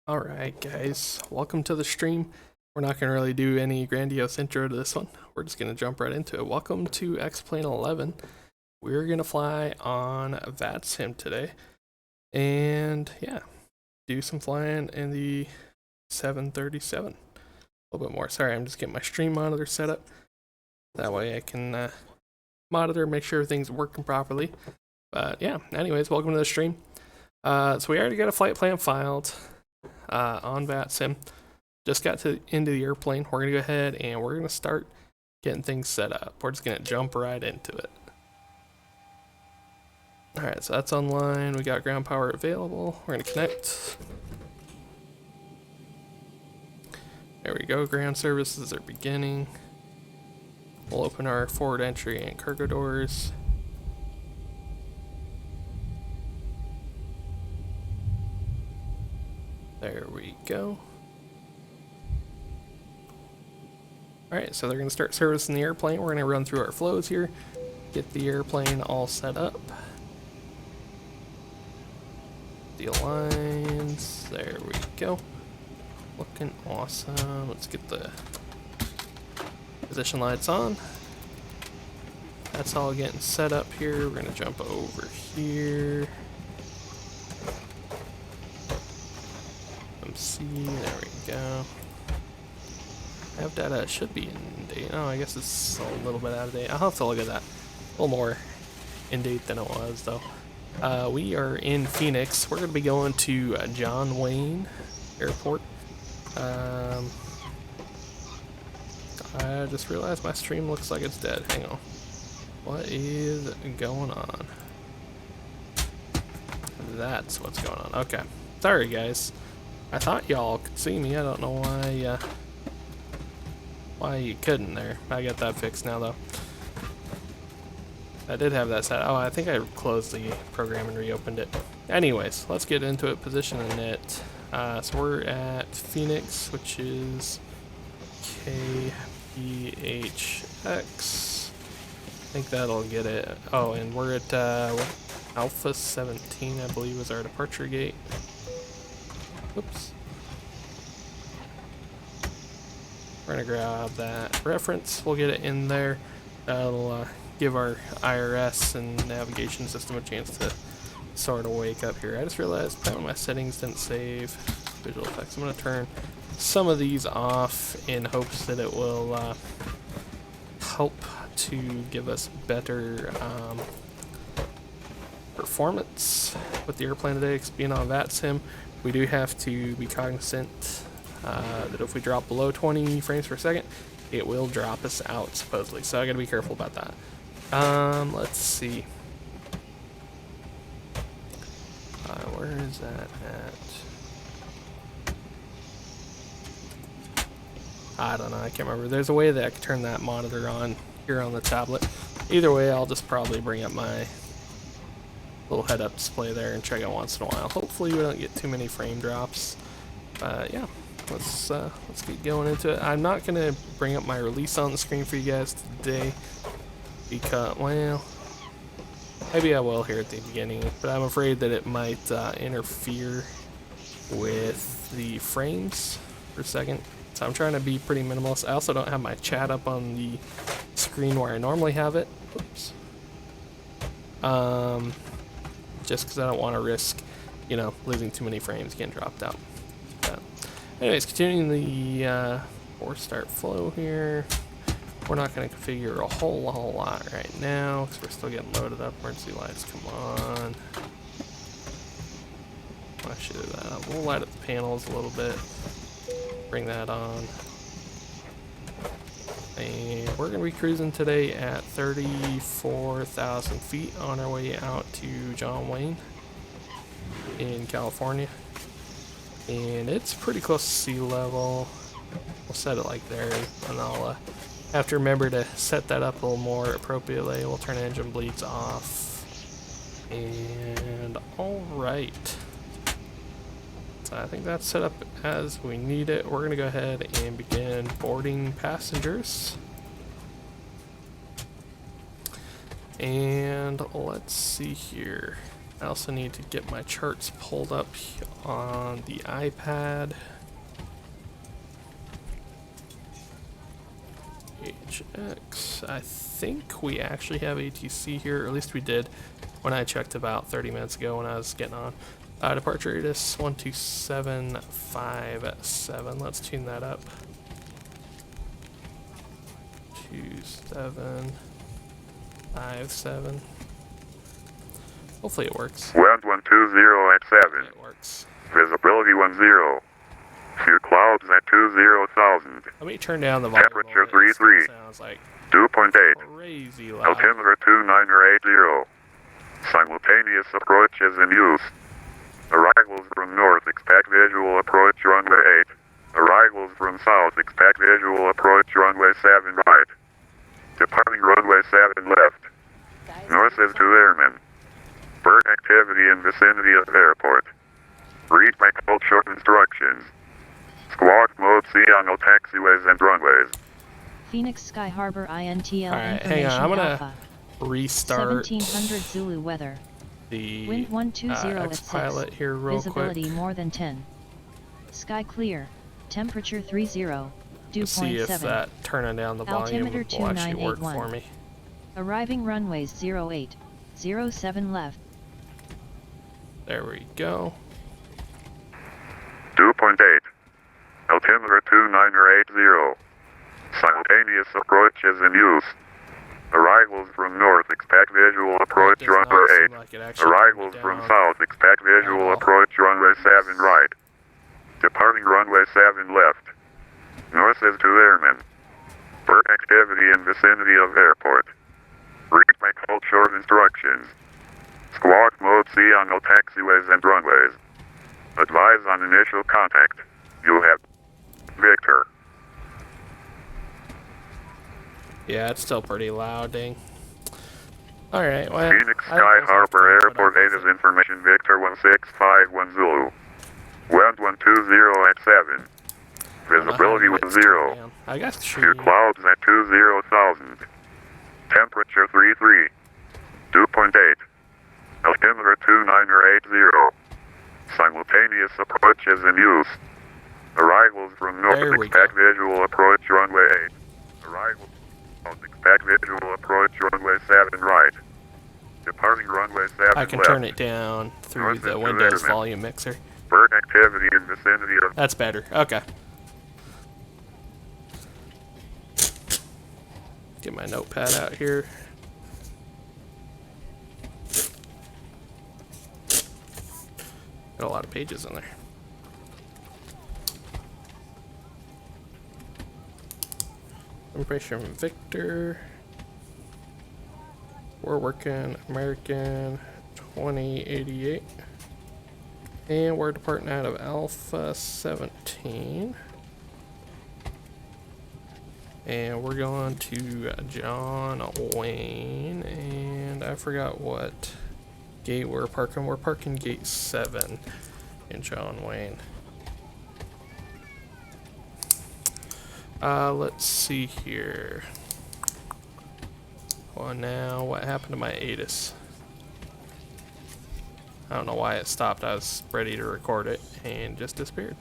Alright guys, welcome to the stream. We're not going to really do any grandiose intro to this one. We're just going to jump right into it. Welcome to Xplane11. We're going to fly on VATSIM today. And yeah, do some flying in the 737. A little bit more. Sorry, I'm just getting my stream monitor set up. That way I can monitor, make sure everything's working properly. But yeah, anyways, welcome to the stream. So we already got a flight plan filed on VATSIM. Just got into the airplane. We're gonna go ahead and we're gonna start getting things set up. We're just gonna jump right into it. Alright, so that's online. We got ground power available. We're gonna connect. There we go. Ground services are beginning. We'll open our forward entry and cargo doors. There we go. Alright, so they're going to start servicing the airplane. We're going to run through our flows here, get the airplane all set up. The lines, there we go. Looking awesome. Let's get the position lights on. That's all getting set up here. We're going to jump over here. MC, there we go. Have data should be in date. Oh, I guess it's a little bit out of date. I'll have to look at that. A little more in date than it was, though. We are in Phoenix. We're going to be going to John Wayne Airport. I just realized my stream looks like it's dead. Hang on. What is going on? That's what's going on. Okay. Sorry, guys. I thought y'all could see me. I don't know why you couldn't there. I got that fixed now, though. I did have that set. Oh, I think I closed the program and reopened it. Anyways, let's get into it. Position and it. So we're at Phoenix, which is PHX. I think that'll get it. Oh, and we're at Alpha 17, I believe, is our departure gate. Whoops. We're gonna grab that reference. We'll get it in there. That'll give our IRS and navigation system a chance to sort of wake up here. I just realized that my settings didn't save visual effects. I'm gonna turn some of these off in hopes that it will help to give us better performance with the airplane today. Because being on VATSIM, we do have to be cognizant that if we drop below 20 frames per second, it will drop us out, supposedly. So I gotta be careful about that. Let's see. Where is that at? I don't know, I can't remember. There's a way that I can turn that monitor on here on the tablet. Either way, I'll just probably bring up my little head-up display there and check it once in a while. Hopefully we don't get too many frame drops. Yeah, let's get going into it. I'm not gonna bring up my release on the screen for you guys today because, well, maybe I will here at the beginning, but I'm afraid that it might interfere with the frames per second. So I'm trying to be pretty minimalist. I also don't have my chat up on the screen where I normally have it. Oops. Just because I don't want to risk, you know, losing too many frames getting dropped out. Anyways, continuing the force start flow here. We're not going to configure a whole lot right now because we're still getting loaded up. Emergency lights, come on. I should do that. We'll light up the panels a little bit. Bring that on. And we're going to be cruising today at 34,000 feet on our way out to John Wayne in California. And it's pretty close to sea level. We'll set it like there, and I'll have to remember to set that up a little more appropriately. We'll turn engine bleeds off. And alright. So I think that's set up as we need it. We're going to go ahead and begin boarding passengers. And let's see here. I also need to get my charts pulled up on the iPad. PHX. I think we actually have ATC here, or at least we did when I checked about 30 minutes ago when I was getting on. Departure radius 12757. Let's tune that up. 2757. Hopefully it works. Wind 120 at 7. It works. Visibility 10. Few clouds at 20,000. Let me turn down the volume. Temperature 33. Sounds like 2.8. crazy loud. Altimeter 2980. Simultaneous approach is in use. Arrivals from north, expect visual approach runway 8. Arrivals from south, expect visual approach runway 7 right. Departing runway 7 left. North is 2 airmen. Bird activity in vicinity of airport. Read my code short instructions. Squawk mode C on all taxiways and runways. Phoenix Sky Harbor INTL Alright, information hang on, I'm gonna Alpha. restart 1700 Zulu weather. the Wind 120 at 6. Xpilot here real Visibility quick. more than 10. Sky clear. Temperature 30. Dew Let's see point if 7. that turning down the volume Altimeter will actually work 2981. for me. Arriving runways 08. 07 left. There we go. 2.8. Altimeter 2980. Simultaneous approach is in use. Arrivals from north, expect visual approach Does not runway seem 8. like it actually Arrivals turned from down south, expect visual at all. approach runway 7 right. Departing runway 7 left. North is 2 airmen. Bird activity in vicinity of airport. Read my code short instructions. Squawk mode C on all taxiways and runways. Advise on initial contact. You have Victor. Yeah, it's still pretty loud, dang. Alright, well. Phoenix I Sky think we'll have to Harbor put Airport up 8 with is it. information Victor 1651 Zulu. Wind 120 at 7. Visibility I'll have it 10. turned down. I got to show Few you. clouds at 20,000. Temperature 33. 2.8. Altimeter 2980. Simultaneous approach is in use. Arrivals from north, There we expect visual approach runway 8. Arrivals south, expect visual approach runway 7 right. Departing runway 7 I can left. turn it down through North the is 2 Windows airmen. volume mixer. Bird activity in vicinity of That's better. Okay. Get my notepad out here. Got a lot of pages in there. Information from Victor. We're working American 2088. And we're departing out of Alpha 17. And we're going to John Wayne. And I forgot what gate we're parking. We're parking gate 7 in John Wayne. Let's see here. Well, now what happened to my ATIS? I don't know why it stopped. I was ready to record it and just disappeared.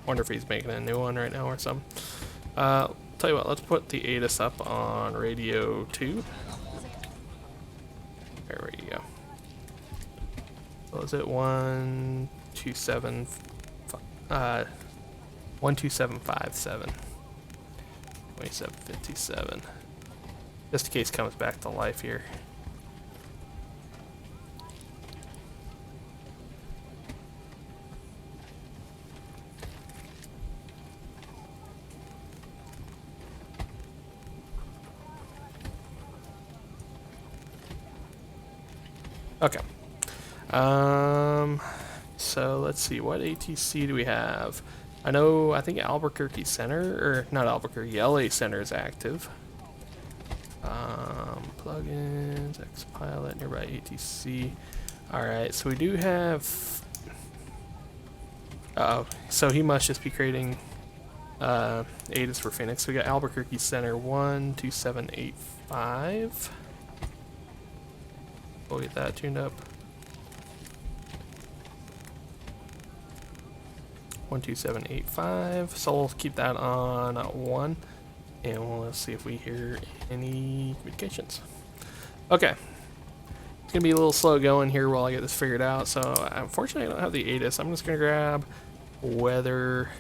Wonder if he's making a new one right now or something. Tell you what, let's put the ATIS up on radio 2. There we go. So is it 127? 12757. 2757. Just in case it comes back to life here. Okay. So let's see, what ATC do we have? I think Albuquerque Center, or not Albuquerque, LA Center is active. Plugins, Xpilot, nearby ATC. Alright, so we do have... so he must just be creating 8 is for Phoenix. We got Albuquerque Center 12785. We'll get that tuned up. 12785. So we'll keep that on 1, and we'll see if we hear any communications. Okay. It's gonna be a little slow going here while I get this figured out. So unfortunately, I don't have the ATIS. I'm just gonna grab weather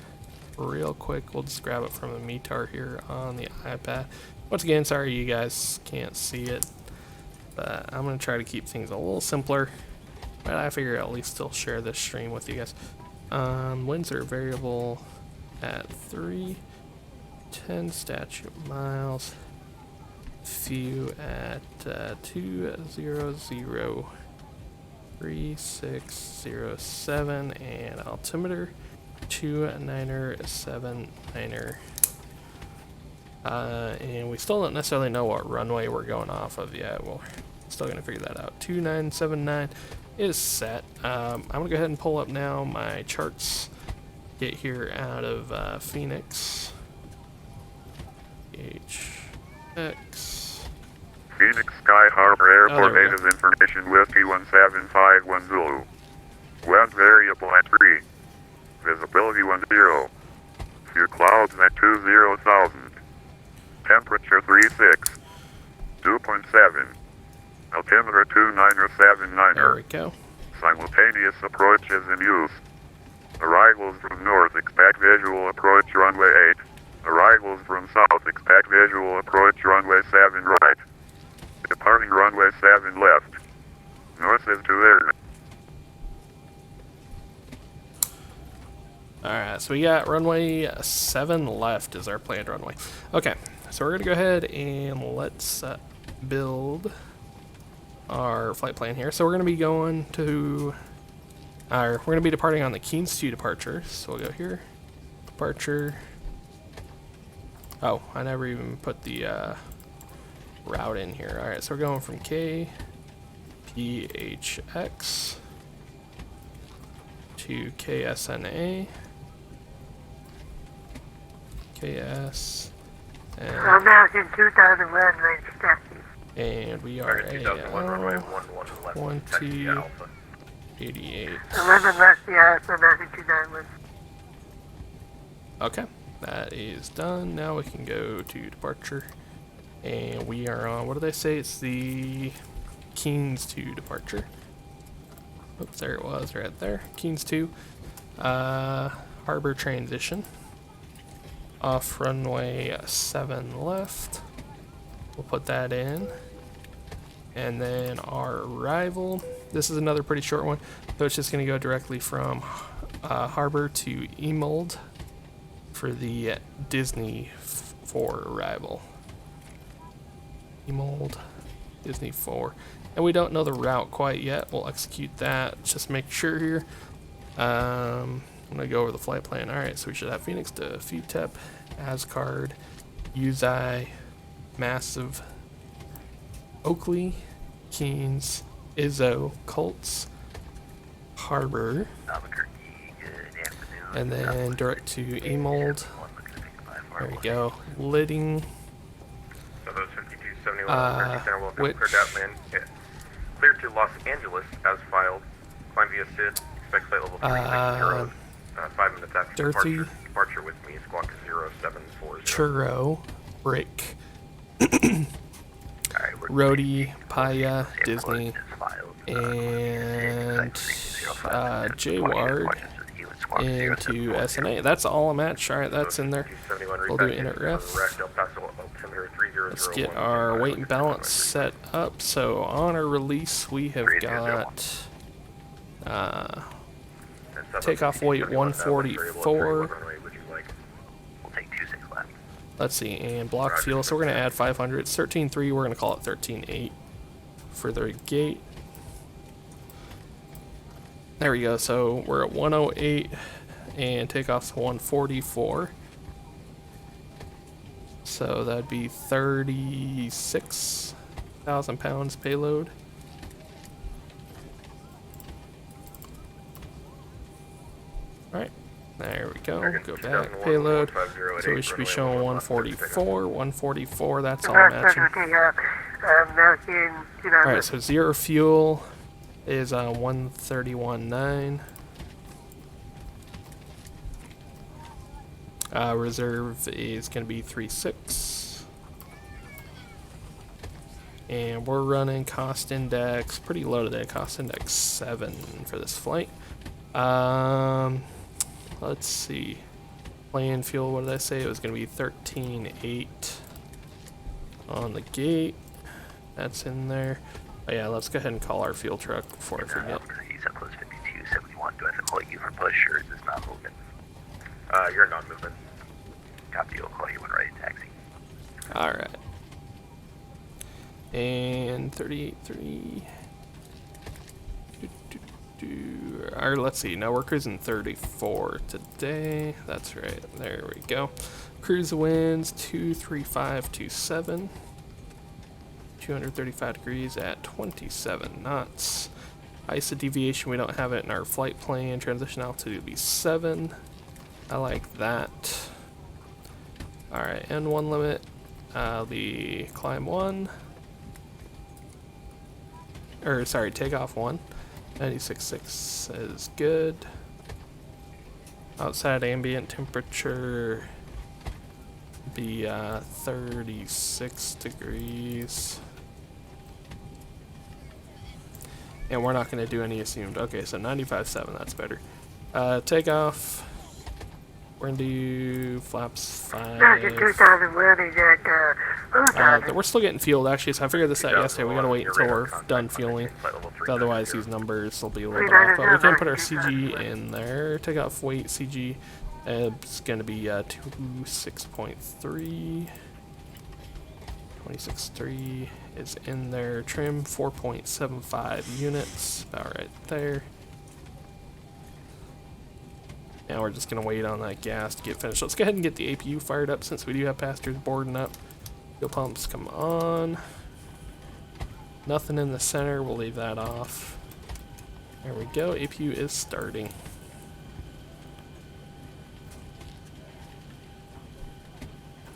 real quick. We'll just grab it from the METAR here on the iPad. Once again, sorry you guys can't see it, but I'm gonna try to keep things a little simpler. But I figure I'll at least still share this stream with you guys. Winds are variable at 3, 10 statute miles, few at 2003607, and altimeter 2979er. And we still don't necessarily know what runway we're going off of yet. We're still gonna figure that out. 2979 is set. I'm gonna go ahead and pull up now my charts. Get here out of Phoenix. PHX. Phoenix Sky Harbor Airport there we native information Whiskey 17510 Zulu. Wind variable at 3. Visibility 10. Few clouds at 20,000. Temperature 36. 2.7. Altimeter 2979er. There we go. Simultaneous approach is in use. Arrivals from north, expect visual approach runway 8. Arrivals from south, expect visual approach runway 7 right. Departing runway 7 left. North is to there. Alright, so we got runway 7 left is our planned runway. Okay, so we're gonna go ahead and let's build our flight plan here. So we're gonna be going to we're gonna be departing on the Keynes 2 departure. So we'll go here, departure. Oh, I never even put the route in here. Alright, so we're going from PHX to KSNA. KS and American 2001 range taxi. And we are a 2088. 11 left the Alpha, American 291. Okay, that is done. Now we can go to departure. And we are on, what do they say? It's the Keynes 2 departure. Oops, there it was right there. Keynes 2. Harbor transition. Off runway 7 left. We'll put that in. And then our arrival. This is another pretty short one. So it's just going to go directly from Harbor to Emold for the Disney 4 arrival. Emold, Disney 4. And we don't know the route quite yet. We'll execute that. Just make sure here. I'm going to go over the flight plan. Alright, so we should have Phoenix to FUTEP, Asgard, Uzai, Massive, Oakley, Keynes, Izzo, Colts, Harbor, and then direct to Emold. There we go. Lidding, which clear to Los Angeles as filed. Climb via SID. Expect flight level 360. 5 minutes after Dirty, departure with me. Squawk 0740. Churro, Brick, Rhodey, Paya, Disney, and J-Ward into SNA. That's all I'm at. Alright, that's in there. We'll do init ref. Let's get our weight and balance set up. So on our release, we have got takeoff weight 144. Let's see, and block fuel. So we're going to add 500. It's 13.3. We're going to call it 13.8 for the gate. There we go. So we're at 108 and takeoff's 144. So that'd be 36,000 pounds payload. Alright, there we go. American Go back. 2001, Payload. 150 at So we 8, should be runway showing 11 left, 144. 144. That's all American matching. takeoff, American 29 Alright, so zero fuel is 131.9. Reserve is going to be 36. And we're running cost index pretty low today. Cost index 7 for this flight. Let's see. Plane fuel, what did I say? It was going to be 13.8 on the gate. That's in there. Oh yeah, let's go ahead and call our fuel truck before I forget. He's up close 5271. Do I have to call you for push or is this not moving? You're non-movement. Top deal, call you when ready to taxi. Alright. And 38.3. Or let's see, no, we're cruising 34 today. That's right, there we go. Cruise winds 23527. 235 degrees at 27 knots. ISA deviation, we don't have it in our flight plan. Transition altitude will be 7. I like that. Alright, N1 limit will be climb 1. Or, sorry, takeoff 1. 96.6 is good. Outside ambient temperature be 36 degrees. And we're not going to do any assumed. Okay, so 95.7, that's better. Takeoff. We're going to do flaps 5. American 2001 is at We're still getting fueled actually, so I figured this out yesterday. We gotta wait until we're done fueling. Otherwise, these numbers will be a little bit off. But we can put our CG in there. Takeoff weight CG. It's gonna be 26.3. 26.3 is in there. Trim 4.75 units. About right there. Now we're just going to wait on that gas to get finished. Let's go ahead and get the APU fired up since we do have passengers boarding up. Fuel pumps come on. Nothing in the center. We'll leave that off. There we go. APU is starting.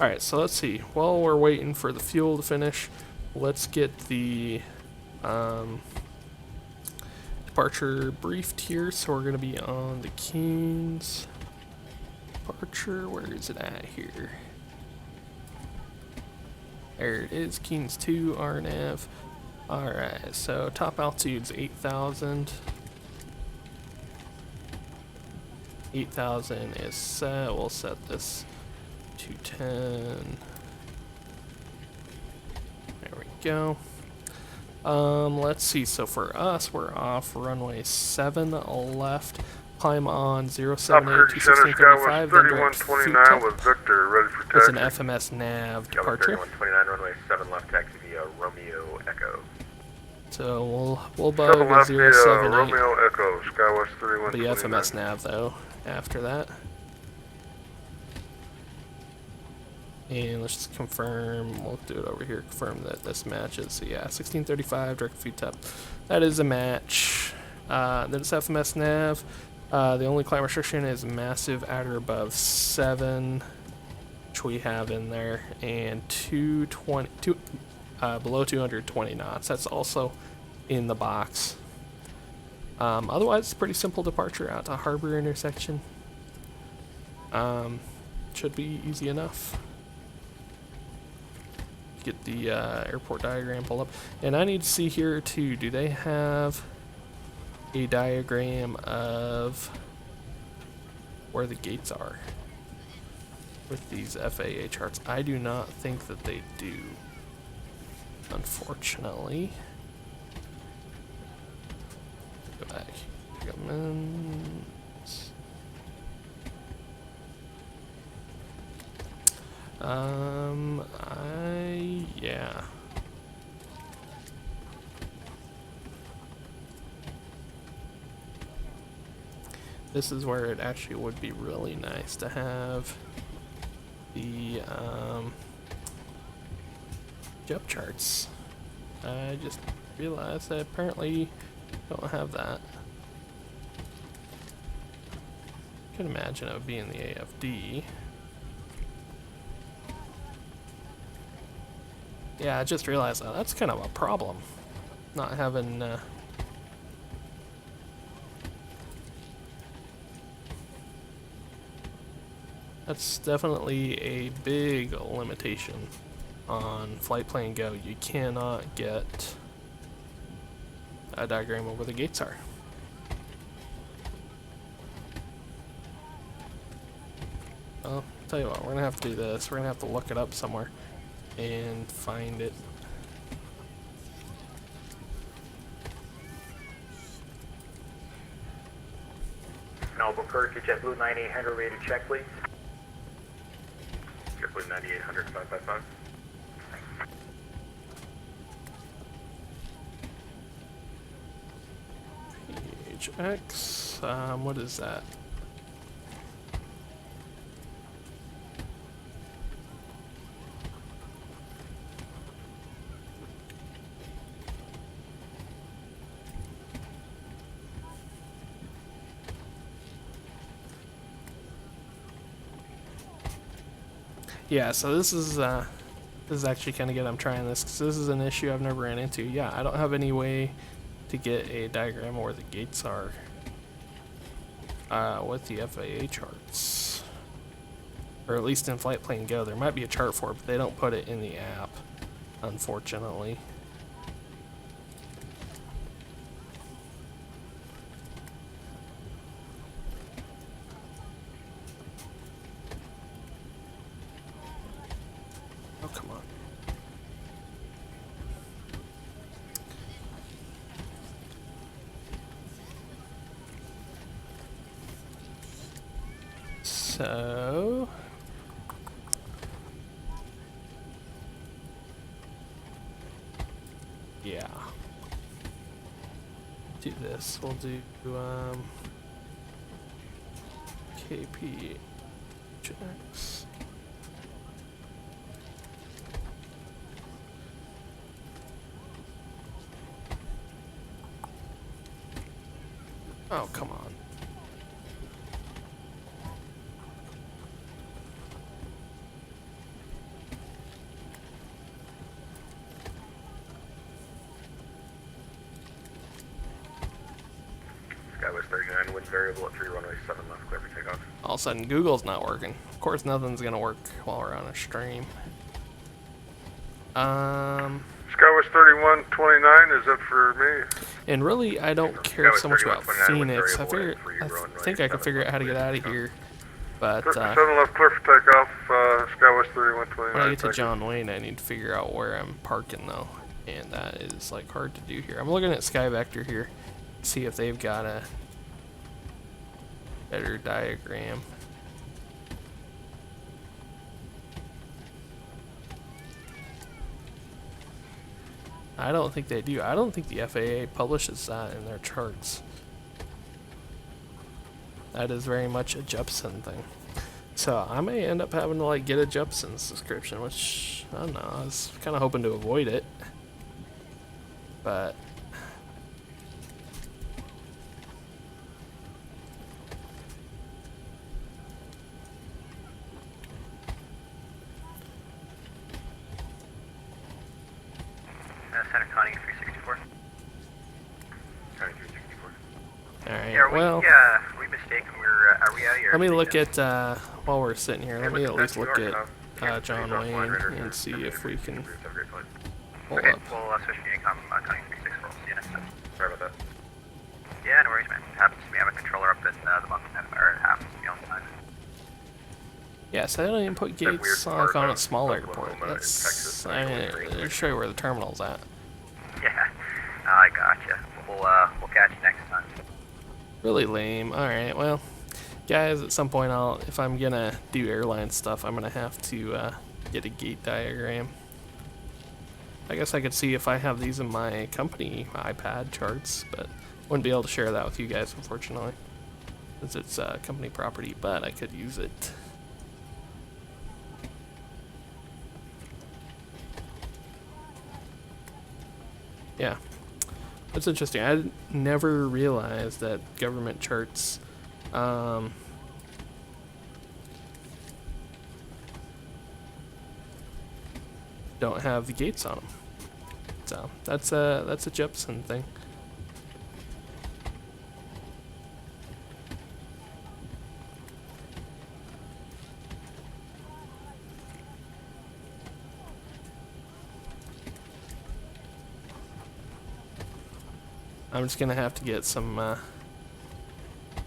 Alright, so let's see. While we're waiting for the fuel to finish, let's get the departure briefed here. So we're going to be on the Keynes departure. Where is it at here? There it is, Keynes 2 RNAV. Alright, so top altitude's 8,000. 8,000 is set. We'll set this to 10. There we go. Let's see, so for us, we're off runway 7 left, climb on 078 to 1635, then direct food tech. with Victor, ready for It's taxi. an FMS nav Skywest departure. 3129, runway 7 left, taxi via Romeo Echo. So we'll bug 7 a left via 078, Romeo Echo, Skywest the 3129. FMS nav though, after that. And let's just confirm, we'll do it over here, confirm that this matches. So yeah, 1635, direct feed tap. That is a match. Then it's FMS nav. The only climb restriction is massive at or above 7, which we have in there, and 220, below 220 knots. That's also in the box. Otherwise, it's a pretty simple departure out to Harbor intersection. Should be easy enough. Get the airport diagram pulled up. And I need to see here too, do they have a diagram of where the gates are with these FAA charts? I do not think that they do, unfortunately. Go back. Governments. Yeah. This is where it actually would be really nice to have the jump charts. I just realized I apparently don't have that. can imagine it would be in the AFD. Yeah, I just realized that. That's kind of a problem. Not having... That's definitely a big limitation on Flight Plan Go. You cannot get a diagram of where the gates are. Well, tell you what, we're gonna have to do this. We're gonna have to look it up somewhere and find it. Albuquerque, JetBlue 9800, ready to check, please. JetBlue 9800, 555. PHX, what is that? Yeah, so this is actually kind of good. I'm trying this because this is an issue I've never ran into. Yeah, I don't have any way to get a diagram of where the gates are with the FAA charts, or at least in Flight Plan Go. There might be a chart for it, but they don't put it in the app, unfortunately. Oh, come on. So... yeah. Do this. We'll do, PHX. Oh, come on. Skywest 39, wind variable at 3 runway 7 left, clear for takeoff. All of a sudden, Google's not working. Of course, nothing's gonna work while we're on a stream. Skywest 3129, is that for me? And really, I don't care so much about 3129 wind Phoenix. I variable figure, at 3 I runway think I can 7 figure out how to get left, out of clear for here. But 7 left, clear for takeoff, Skywest 3129. when I get to John Wayne, I need to figure out where I'm parking though, and that is like hard to do here. I'm looking at Sky Vector here, see if they've got a better diagram. I don't think they do. I don't think the FAA publishes that in their charts. That is very much a Jepson thing. So I may end up having to like get a Jepson subscription, which I don't know. I was kind of hoping to avoid it, but Center Connie 364. Connie 364. all right. Yeah, Well, we mistaken. Are we out of here? let me look at while we're sitting here. Let me at least look at Yeah, John please, Wayne offline radar and see if we can Have a great flight. pull Okay, up. we'll switch to income Connie 364. See you next time. Sorry about that. Yeah, no worries, man. Happens to me. I'm a controller up in the month, or it happens to me all the time. Yeah, so they don't even put That weird gates on, part like, on a about small Oklahoma airport. and That's, Texas, I mean, actually, it'll show you where the terminal's at. Yeah, I gotcha. We'll catch you next time. Really lame. Alright, well, guys, at some point if I'm gonna do airline stuff, I'm gonna have to get a gate diagram. I guess I could see if I have these in my company iPad charts, but wouldn't be able to share that with you guys, unfortunately, since it's company property, but I could use it. Yeah, that's interesting. I never realized that government charts don't have the gates on them. So that's a Jepson thing. I'm just gonna have to get some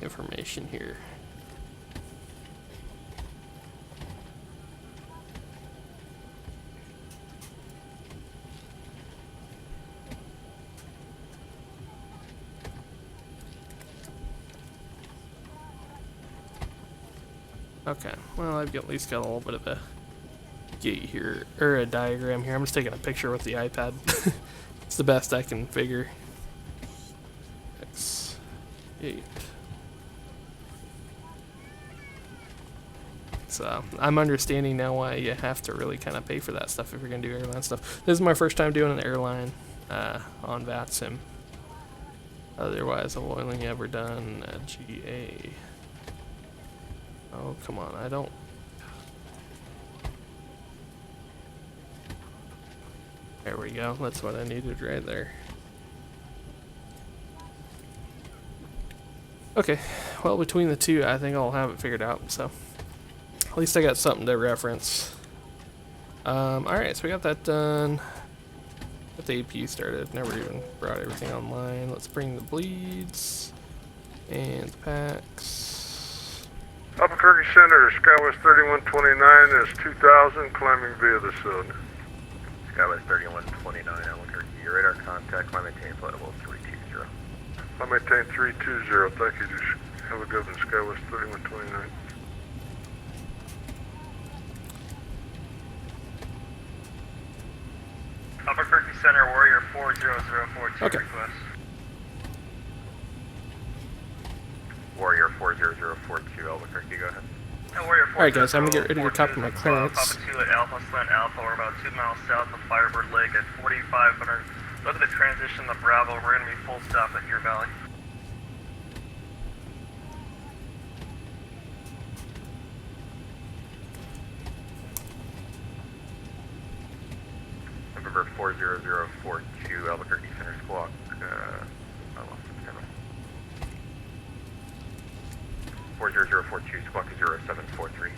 information here. Okay, well, I've at least got a little bit of a gate here, or a diagram here. I'm just taking a picture with the iPad. It's the best I can figure. X8. So, I'm understanding now why you have to really kind of pay for that stuff if you're going to do airline stuff. This is my first time doing an airline on VATSIM. Otherwise, I've only ever done a GA. Oh, come on, I don't... There we go, that's what I needed right there. Okay, well, between the two, I think I'll have it figured out, so... At least I got something to reference. Alright, so we got that done. Got the AP started, never even brought everything online. Let's bring the bleeds. And the packs. Albuquerque Center, Skywest 3129 is 2000, climbing via the sun. Skywest 3129, Albuquerque. Your radar contact, climb maintain flight level 320. I maintain 320, thank you. Just have a good one, Skywest 3129. Albuquerque Center, Warrior 40042 okay. request. Warrior 40042, Albuquerque, go ahead. Warrior 40042. Alright guys, I'm gonna get ready to copy my clearance. Papa 2 at Alpha, Slant Alpha, we're about 2 miles south of Firebird Lake at 4500. Look at the transition to Bravo, we're gonna be full stop at Deer Valley. November 40042, Albuquerque Center Squawk. I lost the channel. 40042, Squawk 0743.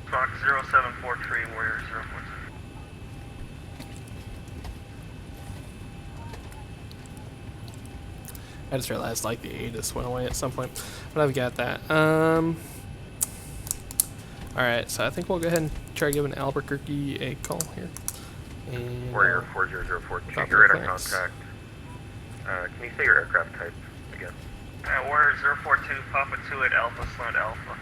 Squawk 0743, Warrior 043. I just realized like the ATIS went away at some point, but I've got that. Alright, so I think we'll go ahead and try giving Albuquerque a call here. And Warrior 40042, copy your radar clearance. contact. Can you say your aircraft type again? Warrior 042, Papa 2 at Alpha, Slant Alpha.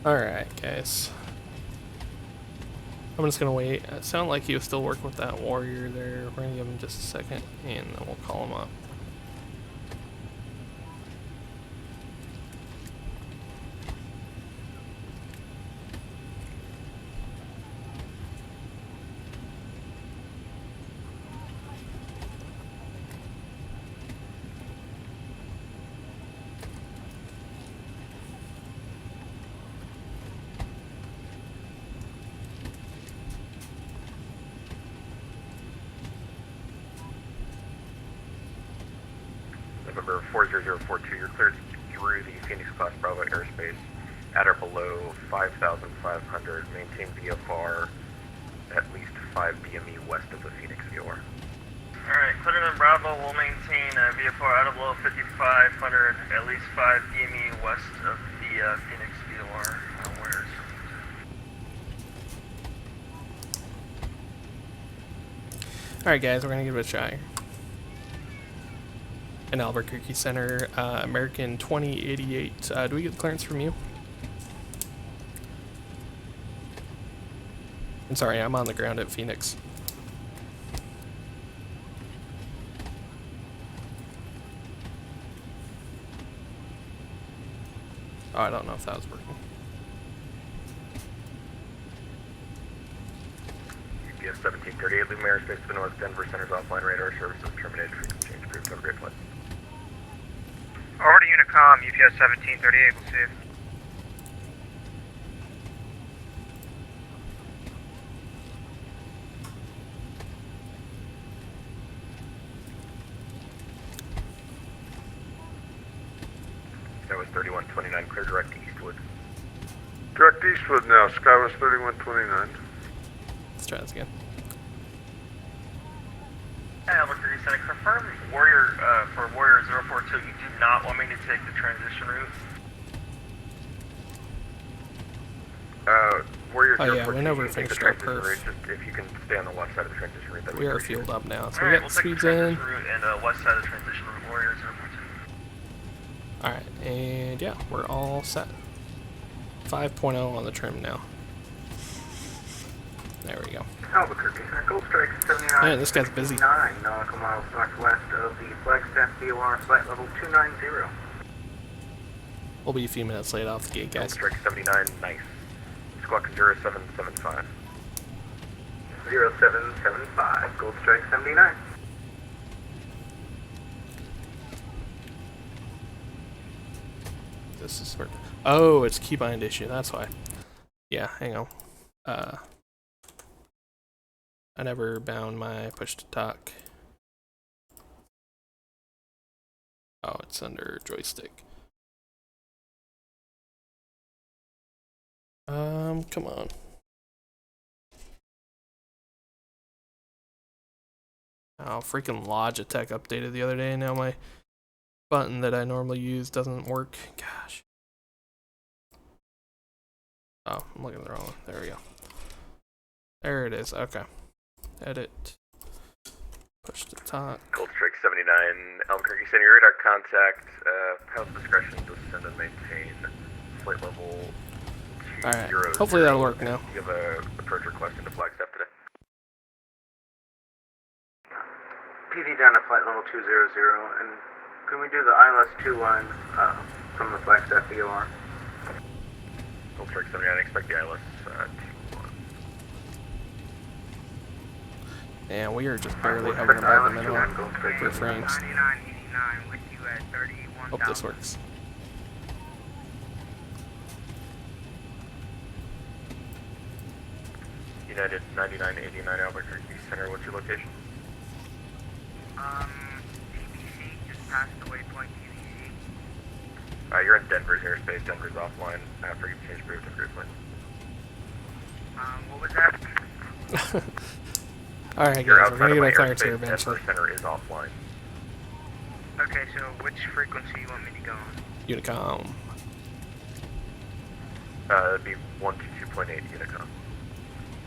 Alright, guys. I'm just gonna wait. It sounded like he was still working with that warrior there. We're gonna give him just a second, and then we'll call him up. November 40042, you're cleared through the Phoenix Class Bravo airspace at or below 5,500. Maintain VFR at least 5 DME west of the Phoenix VOR. Alright, cleared in Bravo, we'll maintain VFR at or below 5,500, at least 5 DME west of the Phoenix VOR. Alright guys, we're gonna give it a try here. In Albuquerque Center, American 2088. Do we get the clearance from you? I'm sorry, I'm on the ground at Phoenix. Oh, I don't know if that was working. UPS 1738, leaving airspace to the north, Denver Center's offline radar services terminated. Frequency change approved. Have a great flight. Over to Unicom, UPS 1738, we'll see you. Skywest 3129, clear direct eastward. Direct eastward now, Skywest 3129. Let's try this again. Albuquerque Center, confirm Warrior, for Warrior 042, you do not want me to take the transition route? Warrior Oh, 042, yeah, whenever you we can take the finished our transition perf. route, just if you can stay on the left side of the transition route, that We would are be fueled up now, so Alright, we got we'll take the speeds in. transition route and west side of the transition route, Warrior 042. Alright, and yeah, we're all set. 5.0 on the trim now. There we go. Albuquerque, Gold Strike 79. Man, this guy's busy. 9 nautical miles northwest of the Flagstaff VOR, flight level 290. We'll be a few minutes late off the gate, guys. Strike 79, nice. Squawk 0775. 0775, Gold Strike 79. This is where. Oh, it's keybind issue. That's why. Yeah, hang on. I never bound my push to talk. Oh, it's under joystick. Come on. Oh, freaking Logitech updated the other day, and now my button that I normally use doesn't work. Gosh. Oh, I'm looking at the wrong one. There we go. There it is. Okay. Edit. Push to talk. Gold Strike 79, Albuquerque Center, your radar contact, pilot's discretion to send and maintain flight level 20. Alright, hopefully that'll work now. You have a approach request into Flagstaff today. PD down to flight level 200, and can we do the ILS-21 from the Flagstaff VOR? Gold Strike 79, expect the ILS 21. And we are just barely hovering above the minimum for frames. 9989 with you at 31,000. Hope this works. United 9989 Albuquerque Center, what's your location? TBC, just past the waypoint TBC. You're in Denver's airspace, Denver's offline after you change brief to grid plane. What was that? Alright You're guys, we're outside gonna of get my our clearance here airspace, eventually. Denver Center is offline. Okay, so which frequency you want me to go on? Unicom. That'd be 122.8 Unicom.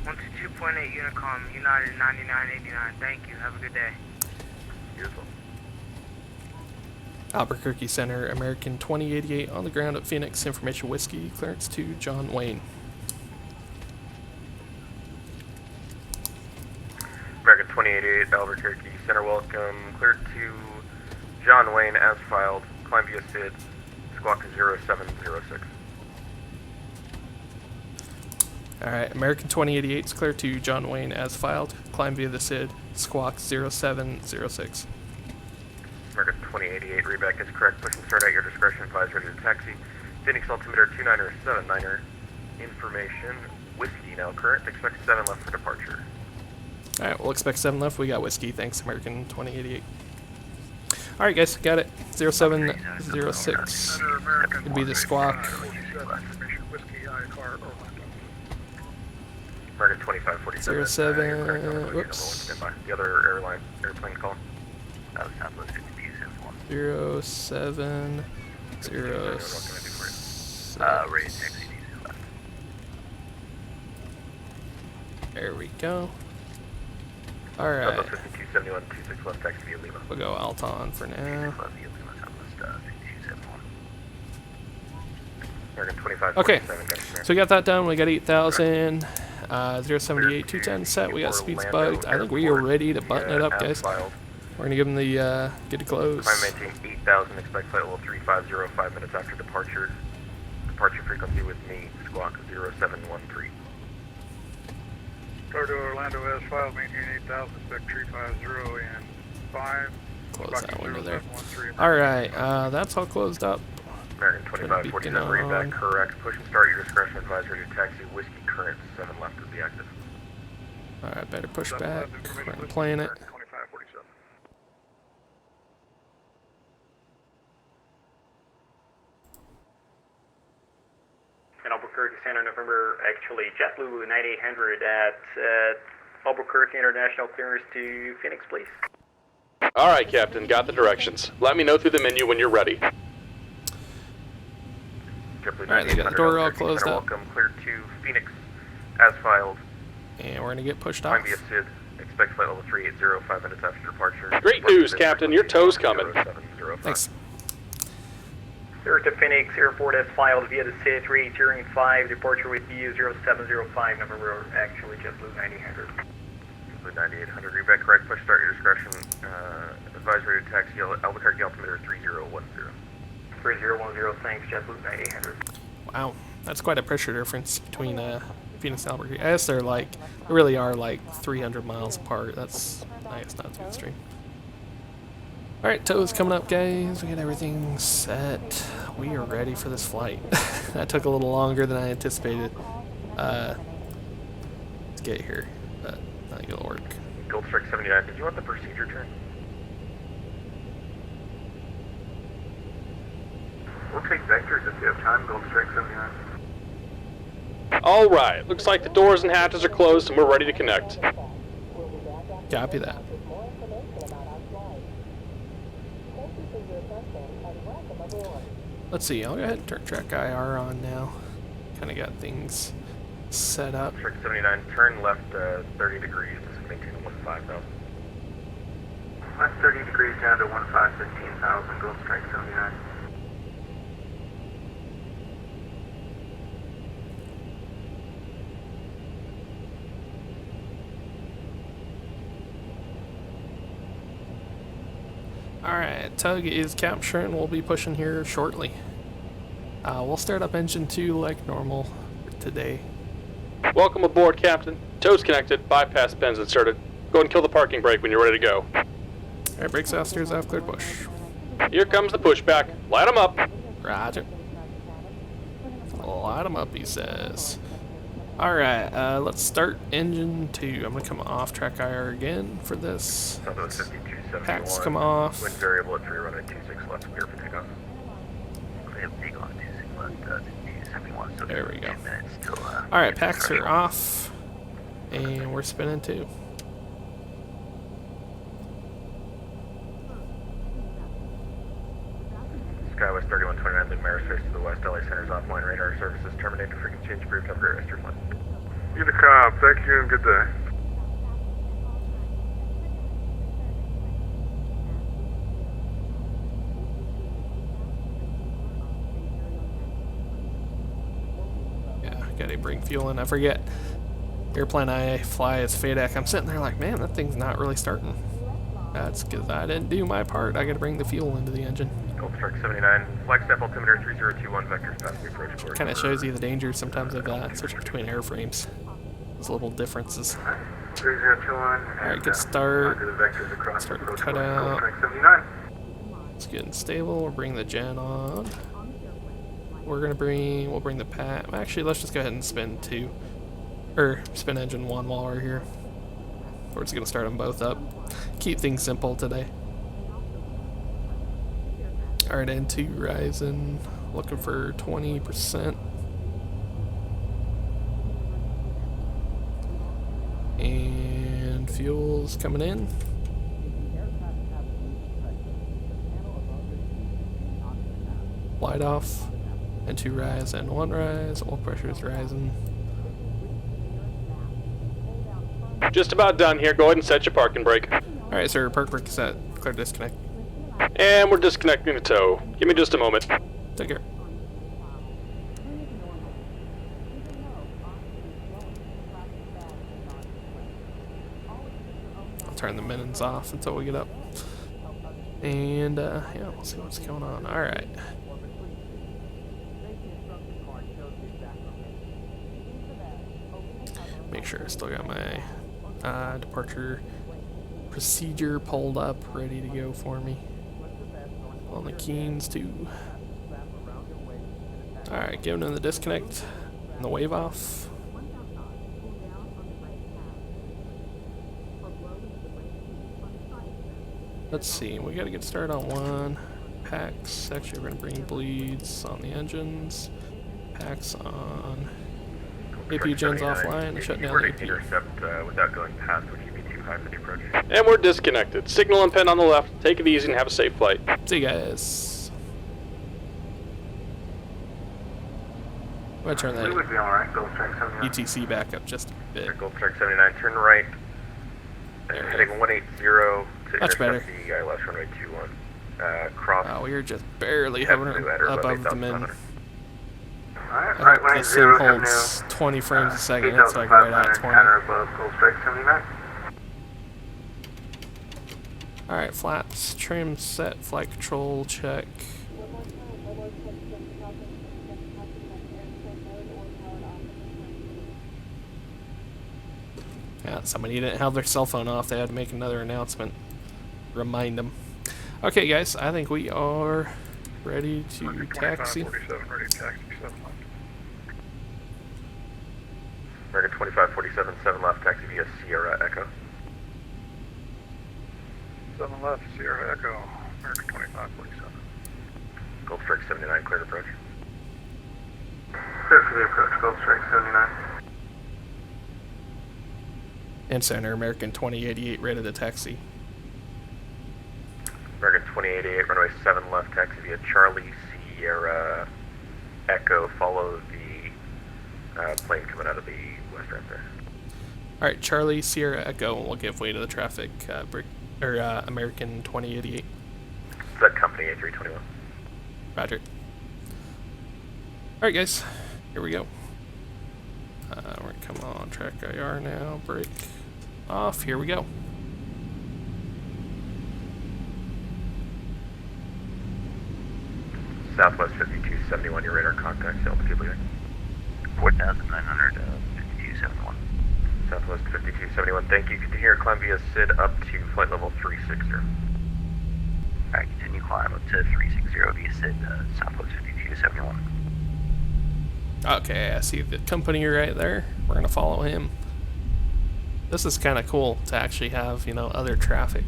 122.8 Unicom, United 9989. Thank you. Have a good day. Beautiful. Albuquerque Center, American 2088 on the ground at Phoenix. Information Whiskey, clearance to John Wayne. American 2088 Albuquerque Center, welcome. Cleared to John Wayne as filed. Climb via SID, squawk 0706. Alright, American 2088 is clear to John Wayne as filed. Climb via the SID, squawk 0706. American 2088, reback is correct. Push and start at your discretion. Advise ready to taxi. Phoenix altimeter 29er 79er. Information Whiskey now current. Expect 7 left for departure. Alright, we'll expect 7 left. We got whiskey. Thanks, American 2088. Alright, guys, got it. 0706. It'd be the squawk. American 2547. 07. Whoops. Standby. The other airplane call. That was Southwest 52 07. 06. Raise taxi left. There we go. Alright. Southwest 5271, 26 left taxi via Lima. We'll go Alton for now. Left via Lima, Southwest 5271. American 2547. Okay, so we got that done. We got 8,000. 078, 210 set. We got speeds bugged. I think we are ready to button it up, guys. We're gonna give them the get to close. Climb maintain 8,000. Expect flight level 3505 5 minutes after departure. Departure frequency with me, squawk 0713. Start to Orlando S file, maintain 8,000, expect 350 and 5. Close that window there. Alright, that's all closed up. American 2547, read back, correct. Push and start your discretion advisory to taxi, whiskey current 7 left to be active. Alright, better push back. We're gonna plan it. 2547. In Albuquerque, Santa November, actually JetBlue 9800 at Albuquerque International clearance to Phoenix, please. All right, Captain, got the directions. Let me know through the menu when you're ready. Alright, they got the door all closed up. Welcome, clear to Phoenix, as filed. And we're gonna get pushed off. Via SID, expect flight level 380 5 minutes after departure. Great news, Captain, your tow's coming. 0705. Thanks. Clear to Phoenix Airport as filed via the SID 385, departure with you 0705, November, actually JetBlue 9800. JetBlue 9800, read back, correct. Push start your discretion. Advisory to taxi Albuquerque altimeter 3010. 3010, thanks, JetBlue 9800. Wow, that's quite a pressure difference between Phoenix and Albuquerque. I guess they're like, they really are like 300 miles apart. That's, I guess, not too extreme. Alright, tow's coming up, guys. We got everything set. We are ready for this flight. That took a little longer than I anticipated to get here, but I think it'll work. Gold Strike 79, did you want the procedure turn? We'll take vectors if you have time, Gold Strike 79. All right, looks like the doors and hatches are closed and we're ready to connect. Copy that. Let's see, I'll go ahead and turn track IR on now. Kind of got things set up. Strike 79, turn left 30 degrees, maintain 15,000. Left 30 degrees down to 15,000, Gold Strike 79. Alright, tug is capturing. We'll be pushing here shortly. We'll start up engine 2 like normal for today. Welcome aboard, Captain. Tow's connected, bypass pins inserted. Go and kill the parking brake when you're ready to go. Alright, brakes off, steers off, cleared push. Here comes the pushback. Light 'em up. Roger. Light them up, he says. Alright, let's start engine 2. I'm gonna come off track IR again for this. Packs come off. Wind variable at 3 runway 26 left, clear for takeoff. There we go. Alright, packs are off. And we're spinning 2. Skywest 3129, Luke Maris face to the west, LA Center's offline radar services terminated, frequency change approved, have a great rest of your flight. Unicom, thank you and good day. Yeah, gotta bring fuel in. I forget. Airplane I fly is FADEC. I'm sitting there like, man, that thing's not really starting. That's because I didn't do my part. I gotta bring the fuel into the engine. Gold Strike 79, flag step altimeter 3021, vectors past the approach course. Kind of shows you the danger sometimes of switching between airframes. Those little differences. 3021. Alright, good start. Start to cut out. It's getting stable. We'll bring the gen on. We'll bring the pat. Actually, let's just go ahead and spin 2. Or spin engine 1 while we're here. We're just gonna start them both up. Keep things simple today. Alright, N2 rising. Looking for 20%. And fuel's coming in. Light off. N2 rise, N1 rise. Oil pressure's rising. Just about done here. Go ahead and set your parking brake. Alright, sir. Park brake set. Clear disconnect. And we're disconnecting the tow. Give me just a moment. Take care. turn the mittens off until we get up. And yeah, we'll see what's going on. All right. Make sure I still got my departure procedure pulled up, ready to go for me. On the keys too. All right, giving them the disconnect and the wave off. Let's see, we gotta get started on one. PHX, actually we're gonna bring bleeds on the engines. PHX on AP gens offline and shut down the AP. Intercept without going past, would you be too high for the approach? And we're disconnected. Signal and pen on the left. Take it easy and have a safe flight. See you guys. I'm gonna turn We would be alright, Gold Strike 79. that ETC back up just a bit. Gold Strike 79, turn right. There. Heading 180 to Much better. intercept the ILS runway 21. Cross. Wow, we were just barely hovering above the min. Alright, I right hope the 180 sim to holds 20 frames a second. 8,500 It's like right at 20. Counter above Gold Strike 79. Alright, flaps, trim set, flight control check. Yeah, somebody didn't have their cell phone off. They had to make another announcement. Remind them. Okay, guys, I think we are ready to taxi. 47, ready to taxi, 7 left. American 2547, 7 left, taxi via Sierra Echo. 7 left, Sierra Echo, American 2547. Gold Strike 79, cleared approach. Clear for the approach, Gold Strike 79. And center, American 2088, ready to taxi. American 2088, runway 7 left, taxi via Charlie Sierra Echo, follow the plane coming out of the west ramp there. Alright, Charlie Sierra Echo, and we'll give way to the traffic, American 2088. Is that company A321? Roger. Alright, guys, here we go. We're gonna come on track IR now, brake off, here we go. Southwest 5271, your radar contact, altitude leading. 4,900, 5271. Southwest 5271, thank you. Continue climb via SID up to flight level 360. Alright, continue climb up to 360 via SID, Southwest 5271. Okay, I see the company right there. We're gonna follow him. This is kind of cool to actually have, you know, other traffic.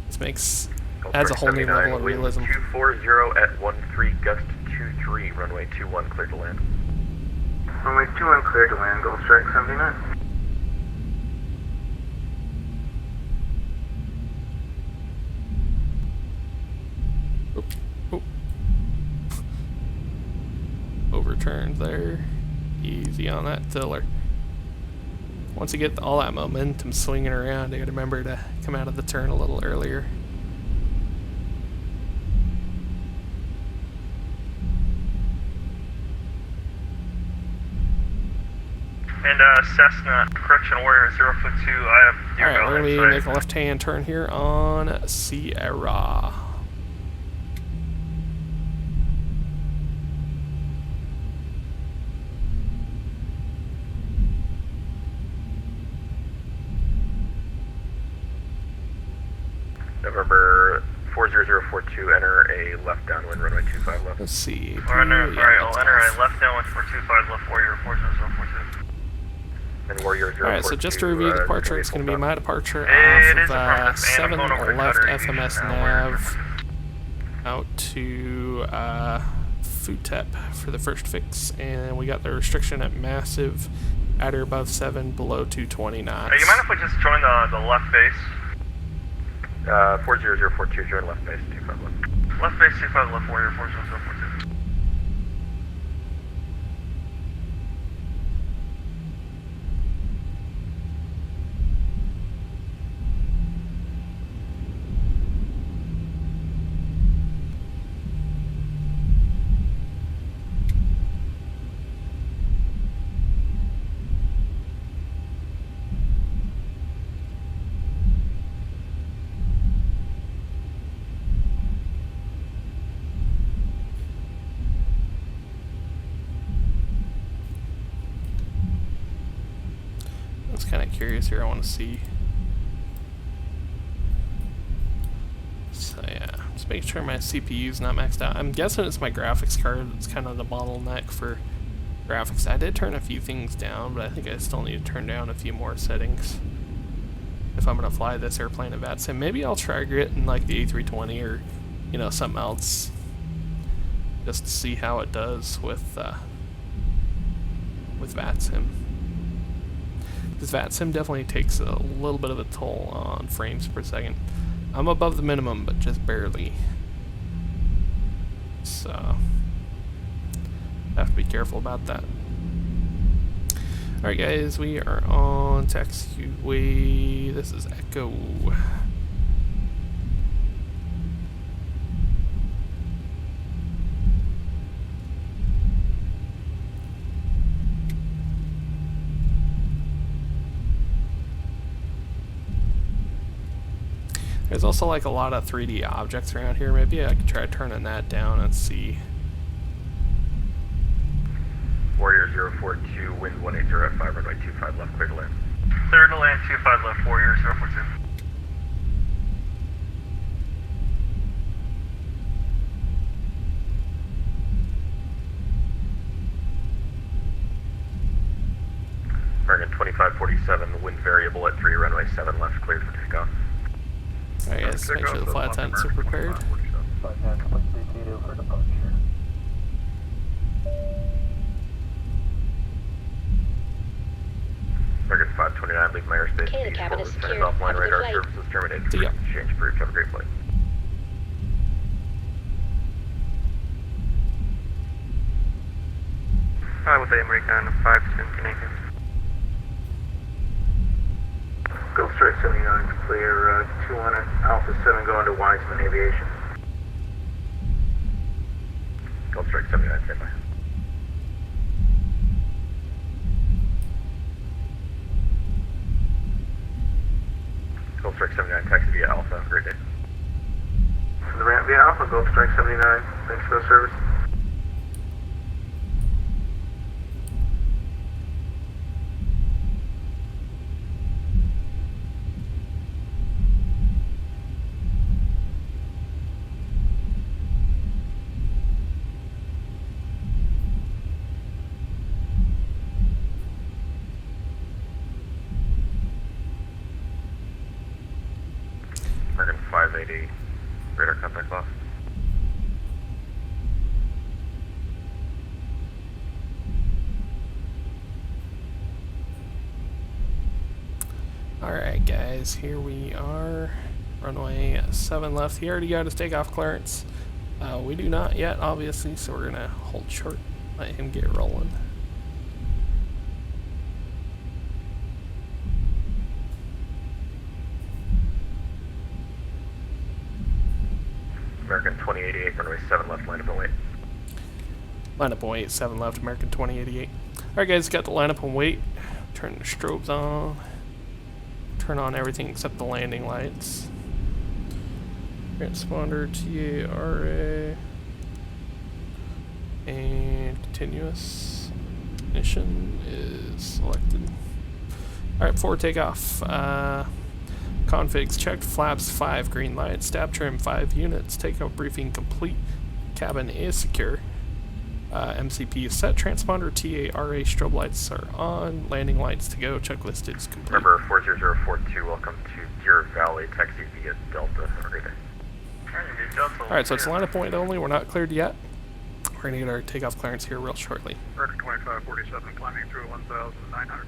This adds a whole new level of realism. 240 at 13, gust 23, runway 21, cleared to land. Runway 21 cleared to land, Gold Strike 79. Overturned there. Easy on that tiller. Once you get all that momentum swinging around, you gotta remember to come out of the turn a little earlier. And Cessna, correction warrior 052, I have... Alright, we're gonna be making a left-hand turn here on Sierra. November 40042, enter a left downwind, runway 25 left. Let's see. Alright, I'll enter a left downwind 425, left warrior 40042. And warrior 042. Alright, so just to review the departure, it's going to be my departure It off is of 7 affirmative, and I'm left going over FMS cutter nav out to FUTEP for the first fix, and we got the restriction at massive at or above 7, below 220 knots. Hey, you mind if we just join the left base? 40042, join left base, 25 left. Left base 25 left warrior 40042. just kind of curious here. I want to see. So yeah, just make sure my CPU's not maxed out. I'm guessing it's my graphics card that's kind of the bottleneck for graphics. I did turn a few things down, but I think I still need to turn down a few more settings if I'm gonna fly this airplane at VATSIM. Maybe I'll try it in like the A320 or, you know, something else, just to see how it does with VATSIM. Because VATSIM definitely takes a little bit of a toll on frames per second. I'm above the minimum, but just barely. So have to be careful about that. Alright guys, we are on taxiway. This is Echo. There's also like a lot of 3D objects around here. Maybe I could try turning that down and see. Warrior 042, wind 180 at 5, runway 25 left, clear to land. Clear to land, 25 left, Warrior 042. American 2547, wind variable at 3, runway 7 left, cleared for takeoff. Alright guys, make sure the flight attendants are prepared. American 529, leave my airspace. Okay, the cabin is secured. Offline Have a good radar flight. services terminated. See ya. Exchange approved. Have a great flight. Hi, with the American 5-10 connected. Gulf Strike 79 clear, 200 Alpha 7 going to Wiseman Aviation. Gulf Strike 79, stand by. Gulf Strike 79, taxi via Alpha. Have a great day. For the ramp via Alpha, Gulf Strike 79. Thanks for the service. American 580, radar contact lost. Alright guys, here we are. Runway 7 left. He already got his takeoff clearance. We do not yet, obviously, so we're gonna hold short, let him get rolling. American 2088, runway 7 left, line up and wait. Line up and wait, 7 left, American 2088. Alright guys, got the line up and wait. Turn the strobes on. Turn on everything except the landing lights. Transponder, TARA. And continuous. Ignition is selected. Alright, forward takeoff. Configs checked, flaps 5, green light, stab trim 5 units, takeoff briefing complete, cabin is secure, MCP is set, transponder TARA strobe lights are on, landing lights to go, checklist is complete. Remember 40042, welcome to Deer Valley, taxi via Delta. Have a great day. Alright, so it's line up point only, we're not cleared yet. We're going to get our takeoff clearance here real shortly. American 2547, climbing through 1,900.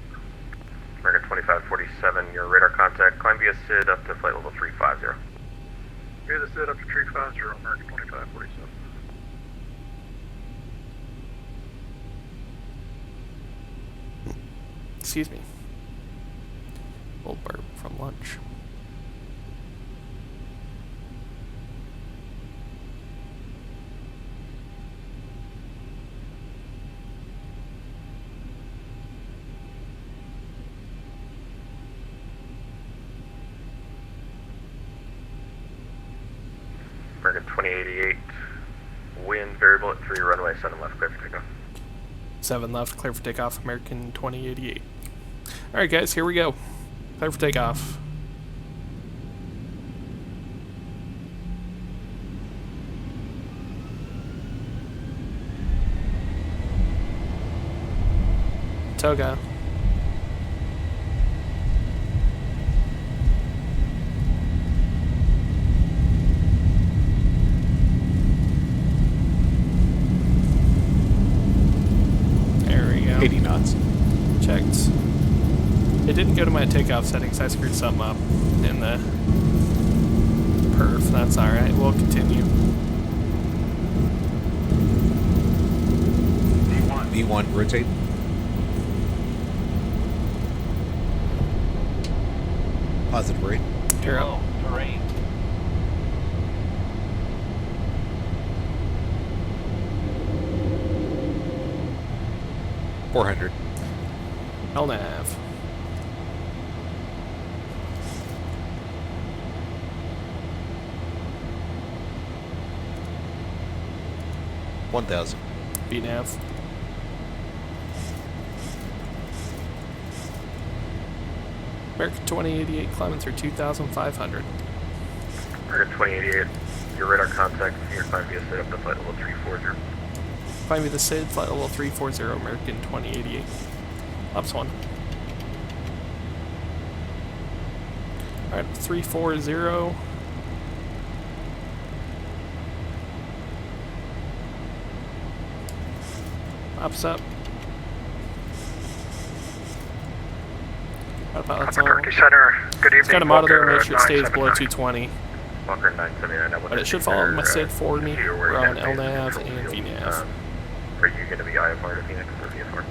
American 2547, your radar contact, climb via SID up to flight level 350. Via the SID up to 350, American 2547. Excuse me. Old burp from lunch. American 2088, wind variable at 3, runway 7 left, clear for takeoff. 7 left, clear for takeoff, American 2088. Alright guys, here we go. Time for takeoff. Toga. There we go. 80 knots. Checked. It didn't go to my takeoff settings. I screwed something up in the perf. That's alright. We'll continue. V1, rotate. Positive rate. You're up. Terrain. $400. LNAV. $1,000. VNAV. American 2088 climbing through 2,500. American 2088, your radar contact, your climb via set up to flight level 340. Find me the SID, flight level 340, American 2088. Ops 1. Alright, 340. Ops up. Autopilot's on. Albuquerque Center, good evening. It's got a monitor, Walker, make sure it stays below 979. 220. Walker 979. But it should follow my SID for me. We're on LNAV and VNAV. Are you going to be IFR to Phoenix or VFR?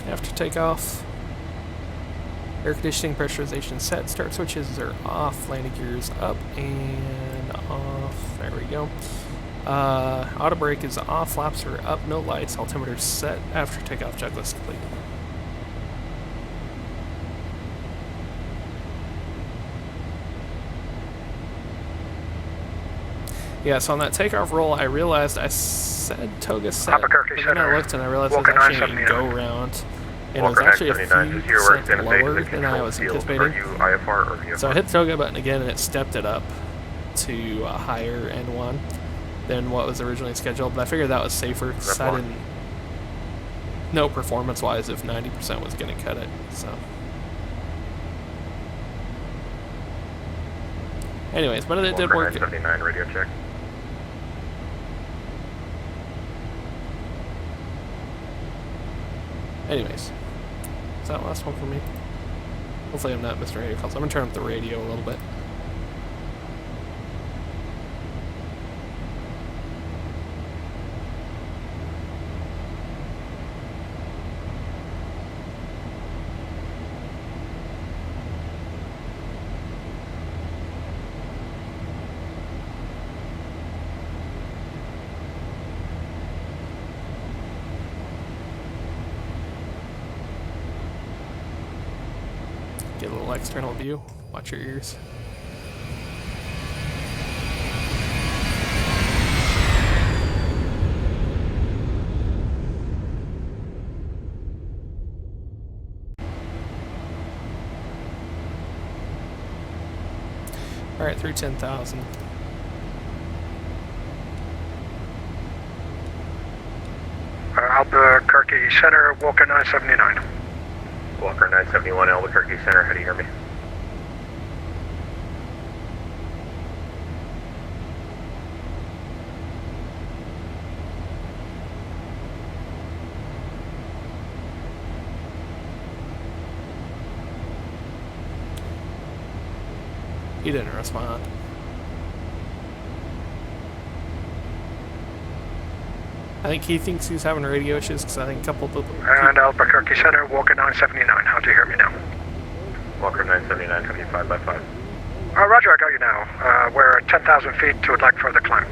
After takeoff, air conditioning pressurization set, start switches are off, landing gears up and off, there we go. Auto brake is off, flaps are up, no lights, altimeter set, after takeoff checklist complete. Yeah, so on that takeoff roll, I realized I said toga set, Albuquerque but then I Center, looked and I realized Walker it was actually a 979. go round, and Walker it was actually a 979, few is your percent work lower the than I was field. anticipating. Are you IFR or VFR? So I hit the toga button again, and it stepped it up to a higher N1 than what was originally scheduled, but I figured that was safer, because I didn't know performance-wise if 90% was going to cut it, so. Anyways, but it did Walker work. 979 radio check. Anyways, is that the last one for me? Hopefully I'm not missing radio calls. I'm going to turn up the radio a little bit. Get a little external view. Watch your ears. Alright, through 10,000. Albuquerque Center, Walker 979. Walker 971 Albuquerque Center, how do you hear me? He didn't respond. I think he thinks he's having radio issues because I think a couple of people. And Albuquerque Center, Walker 979. How do you hear me now? Walker 979, how do you 5 by 5? Roger, I got you now. We're at 10,000 feet to like further climb.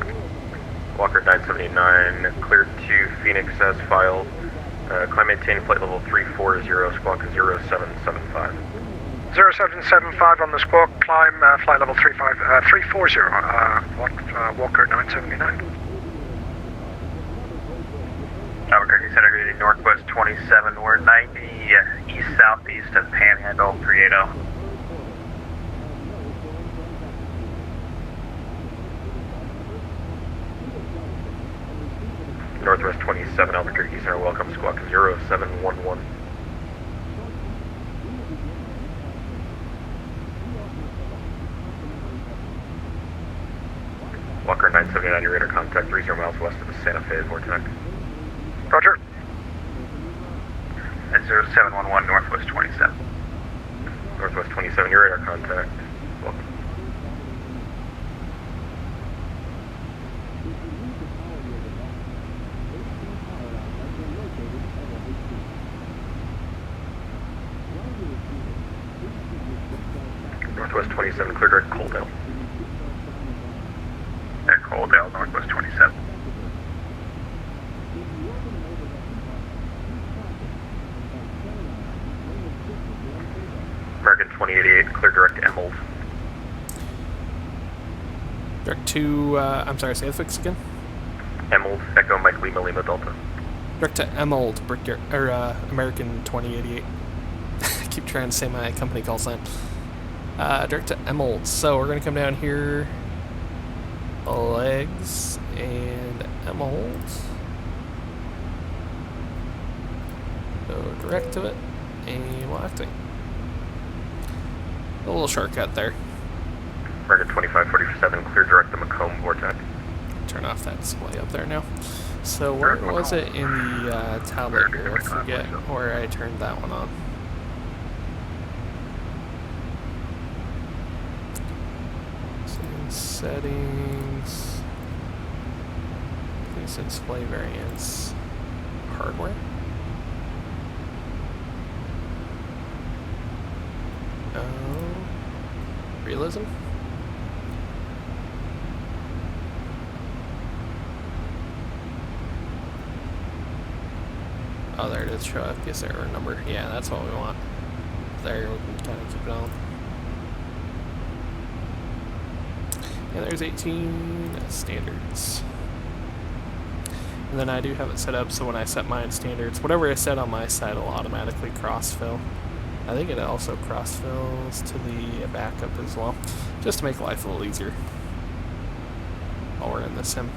Walker 979, cleared to Phoenix as filed. Climb maintain flight level 340, squawk 0775. 0775 on the squawk, climb flight level 340, Walker 979. Albuquerque Centigrade Northwest 27. We're 90 east-southeast of Panhandle 380. Northwest 27, Albuquerque Center, welcome, squawk 0711. Walker 979, your radar contact 30 miles west of the Santa Fe Vortex. Roger. At 0711 Northwest 27. Northwest 27, your radar contact. Welcome. Northwest 27, clear direct Coaldale. At Coaldale, Northwest 27. American 2088, clear direct to Emerald. Direct to, I'm sorry, say the fix again? Emerald, Echo Mike Lima Lima Delta. Direct to Emerald, American 2088. I keep trying to say my company call sign. Direct to Emerald. So we're going to come down here, legs, and Emerald. Go direct to it, and we'll activate. A little shortcut there. American 2547, clear direct to Macomb Vortex. Turn off that display up there now. So where was it in the tablet here? I forget where I turned that one on. Settings. Please display variants. Hardware. Realism. Oh, there it is. Show FPS error number. Yeah, that's what we want. There, we can kind of keep it on. And there's 18 standards. And then I do have it set up so when I set mine standards, whatever I set on my side will automatically cross-fill. I think it also cross-fills to the backup as well, just to make life a little easier while we're in the sim.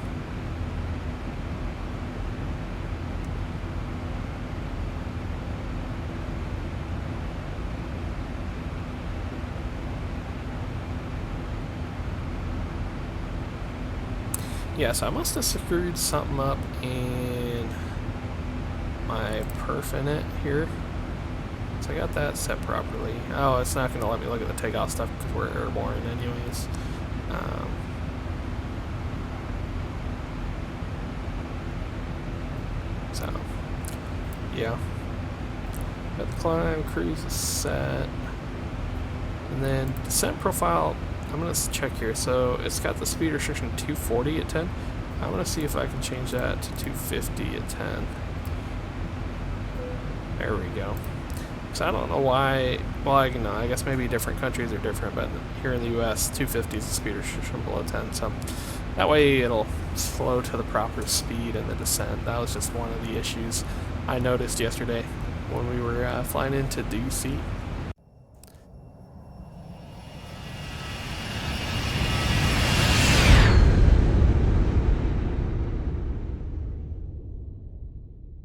Yeah, so I must have screwed something up in my perf in it here. So I got that set properly. Oh, it's not going to let me look at the takeoff stuff because we're airborne anyways. So, yeah. Got the climb, cruise is set. And then descent profile, I'm going to check here. So it's got the speed restriction 240 at 10. I'm going to see if I can change that to 250 at 10. There we go. So I don't know why, well, I guess maybe different countries are different, but here in the US, 250 is the speed restriction below 10, so that way it'll slow to the proper speed in the descent. That was just one of the issues I noticed yesterday when we were flying into DC.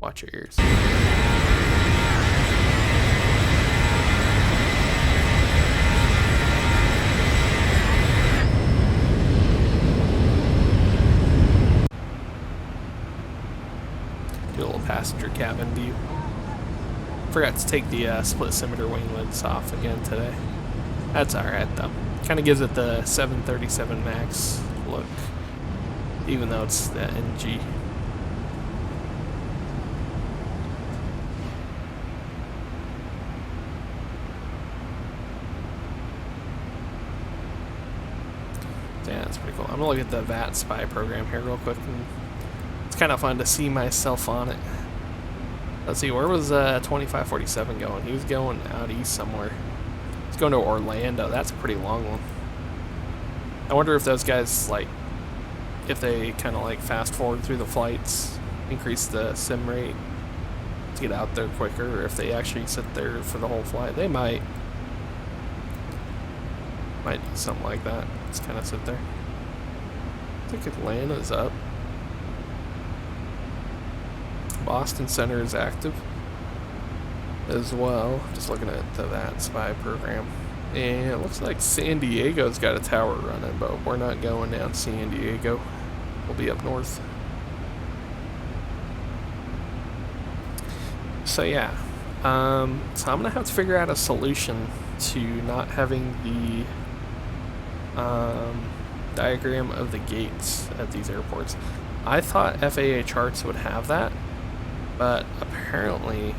Watch your ears. Do a little passenger cabin view. Forgot to take the split scimitar wing lids off again today. That's alright though. Kind of gives it the 737 MAX look, even though it's the NG. Yeah, that's pretty cool. I'm gonna look at the VAT spy program here real quick. And it's kind of fun to see myself on it. Let's see, where was 2547 going? He was going out east somewhere. He's going to Orlando. That's a pretty long one. I wonder if those guys, like, if they kind of like fast forward through the flights, increase the sim rate to get out there quicker, or if they actually sit there for the whole flight, they might do something like that. Just kind of sit there. I think Atlanta's up. Boston Center is active as well. Just looking at the VATSIM program. And it looks like San Diego's got a tower running, but we're not going down San Diego. We'll be up north. So yeah. So I'm going to have to figure out a solution to not having the diagram of the gates at these airports. I thought FAA charts would have that, but apparently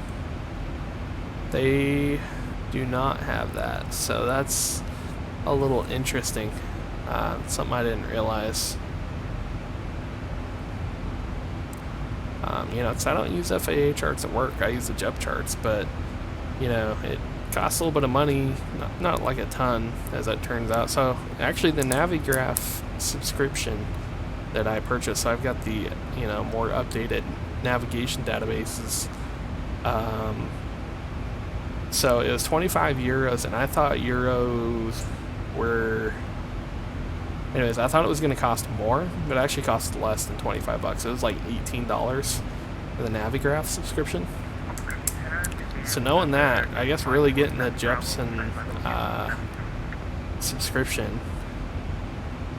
they do not have that, so that's a little interesting. Something I didn't realize. You know, because I don't use FAA charts at work. I use the JEP charts, but you know, it costs a little bit of money, not like a ton, as it turns out. So actually, the Navigraph subscription that I purchased, so I've got the, you know, more updated navigation databases. So it was 25 euros, and I thought euros were, anyways, I thought it was going to cost more, but it actually cost less than 25 bucks. It was like $18 for the Navigraph subscription. So knowing that, I guess really getting the Jepson subscription,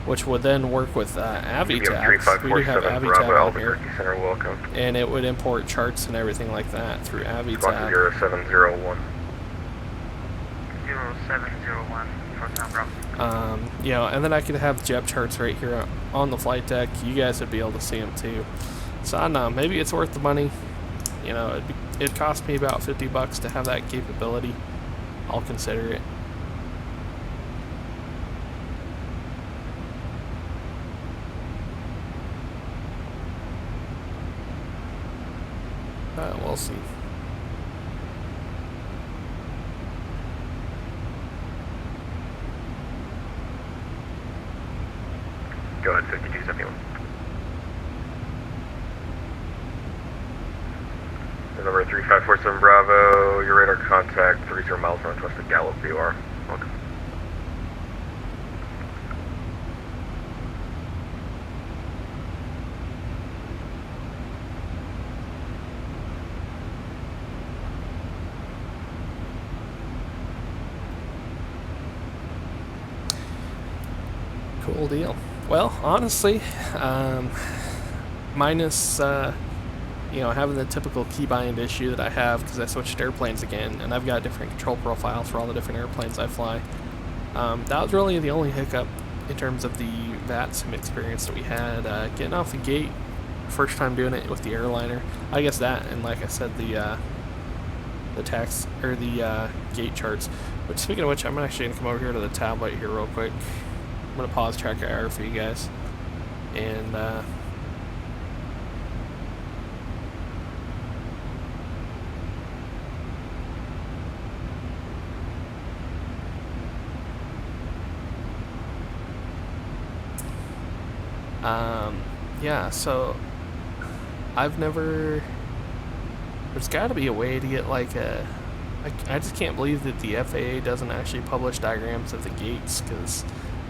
which would then work with AviTab. We do have AviTab on here, and it would import charts and everything like that through AviTab. 0701. 0701 for Tom Bravo. You know, and then I could have JEP charts right here on the flight deck. You guys would be able to see them too. So I don't know, maybe it's worth the money. You know, it cost me about 50 bucks to have that capability. I'll consider it. We'll see. Go ahead, 5271. Number 3547 Bravo, your radar contact 30 miles northwest of Gallup, VOR. Welcome. Cool deal. Well, honestly, minus you know, having the typical keybind issue that I have because I switched airplanes again, and I've got different control profiles for all the different airplanes I fly. That was really the only hiccup in terms of the VATSIM experience that we had. Getting off the gate, first time doing it with the airliner. I guess that, and like I said, the tax or the gate charts. But speaking of which, I'm actually gonna come over here to the tablet here real quick. I'm gonna pause track error for you guys, and yeah, so I've never, there's got to be a way to get like a, I just can't believe that the FAA doesn't actually publish diagrams of the gates, because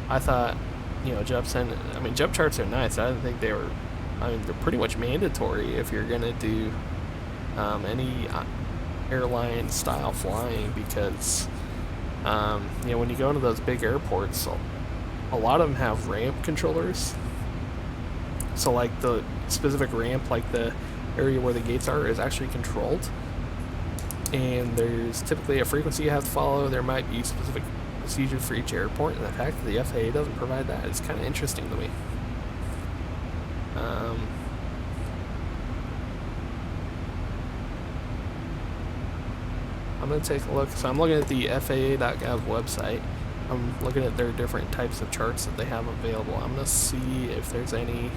I thought, you know, Jepson, I mean, JEP charts are nice. I didn't think they were, I mean, they're pretty much mandatory if you're going to do any airline style flying, because, you know, when you go into those big airports, a lot of them have ramp controllers. So like the specific ramp, like the area where the gates are, is actually controlled. And there's typically a frequency you have to follow. There might be specific procedures for each airport, and the fact that the FAA doesn't provide that is kind of interesting to me. I'm going to take a look. So I'm looking at the FAA.gov website. I'm looking at their different types of charts that they have available. I'm going to see if there's any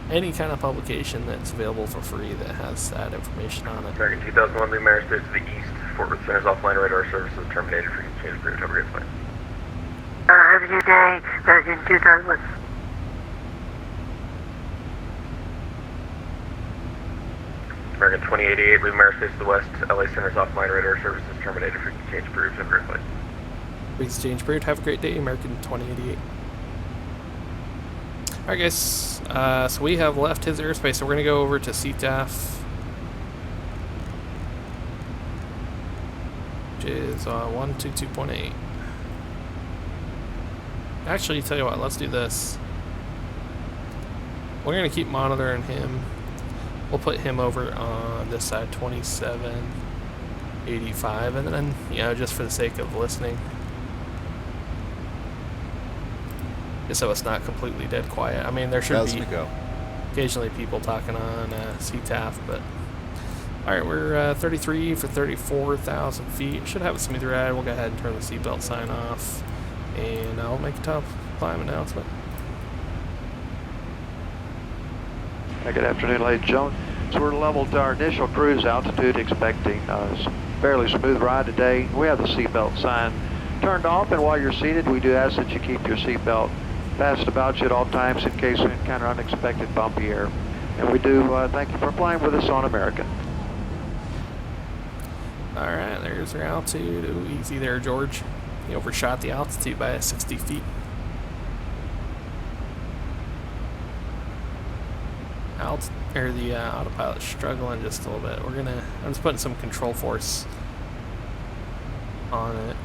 kind of publication that's available for free that has that information on it. American 2001, the American States to the east. Fort Worth Center's offline radar services terminated for change for recovery of flight. Have a good day, American 2001. American 2088, leave airspace to the west. LA Center's offline radar services terminated. Frequency change approved. Have a great flight. Frequency change approved. Have a great day, American 2088. Alright guys, so we have left his airspace, so we're going to go over to CTAF, which is 122.8. Actually, tell you what, let's do this. We're going to keep monitoring him. We'll put him over on this side, 2785, and then, you know, just for the sake of listening, just so it's not completely dead quiet. I mean, there should be occasionally people talking on CTAF, but alright, we're 33 for 34,000 feet. Should have a smooth ride. We'll go ahead and turn the seatbelt sign off, and I'll make a top climb announcement. Good afternoon, ladies and gentlemen. So we're leveled to our initial cruise altitude, expecting a fairly smooth ride today. We have the seatbelt sign turned off, and while you're seated, we do ask that you keep your seatbelt fast about you at all times in case we encounter unexpected bumpy air. And we do thank you for flying with us on American. Alright, there's our altitude. Ooh, easy there, George. You overshot the altitude by 60 feet. The autopilot's struggling just a little bit. I'm just putting some control force on it.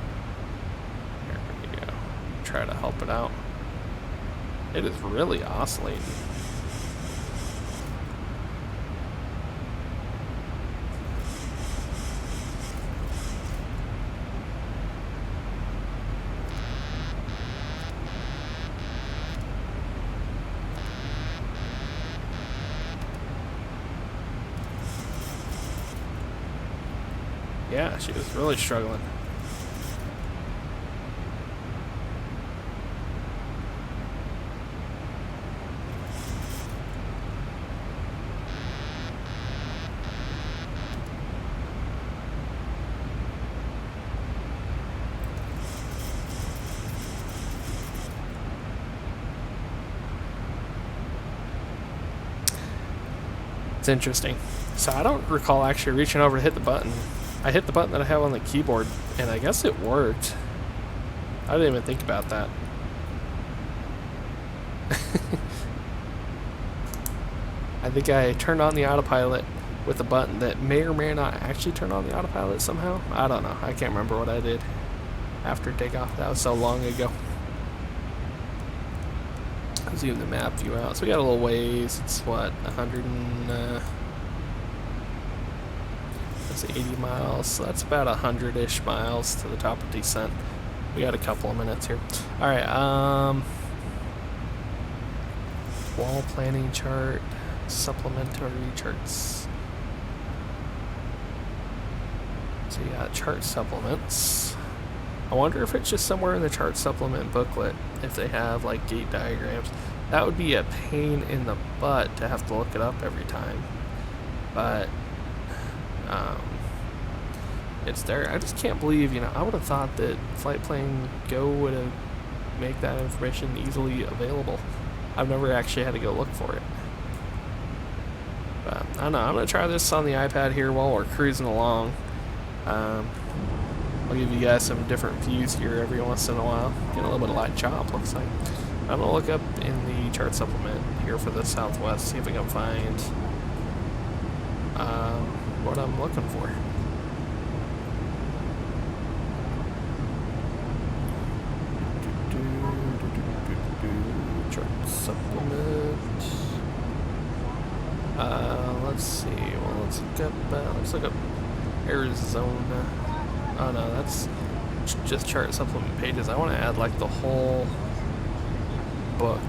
There we go. Try to help it out. It is really oscillating. Yeah, she was really struggling. It's interesting. So I don't recall actually reaching over to hit the button. I hit the button that I have on the keyboard, and I guess it worked. I didn't even think about that. I think I turned on the autopilot with a button that may or may not actually turn on the autopilot somehow. I don't know. I can't remember what I did after takeoff. That was so long ago. Zoom the map view out. So we got a little ways. It's what, 80 miles, so that's about 100-ish miles to the top of descent. We got a couple of minutes here. Alright, wall planning chart, supplementary charts. So you got chart supplements. I wonder if it's just somewhere in the chart supplement booklet, if they have like gate diagrams. That would be a pain in the butt to have to look it up every time. But it's there. I just can't believe, you know, I would have thought that Flight Plan Go would have made that information easily available. I've never actually had to go look for it. But I don't know, I'm going to try this on the iPad here while we're cruising along. I'll give you guys some different views here every once in a while. Getting a little bit of light chop, looks like. I'm going to look up in the chart supplement here for the Southwest, see if I can find what I'm looking for. Chart supplement. Let's see. Well, let's look up Arizona. Oh no, that's just chart supplement pages. I want to add like the whole book.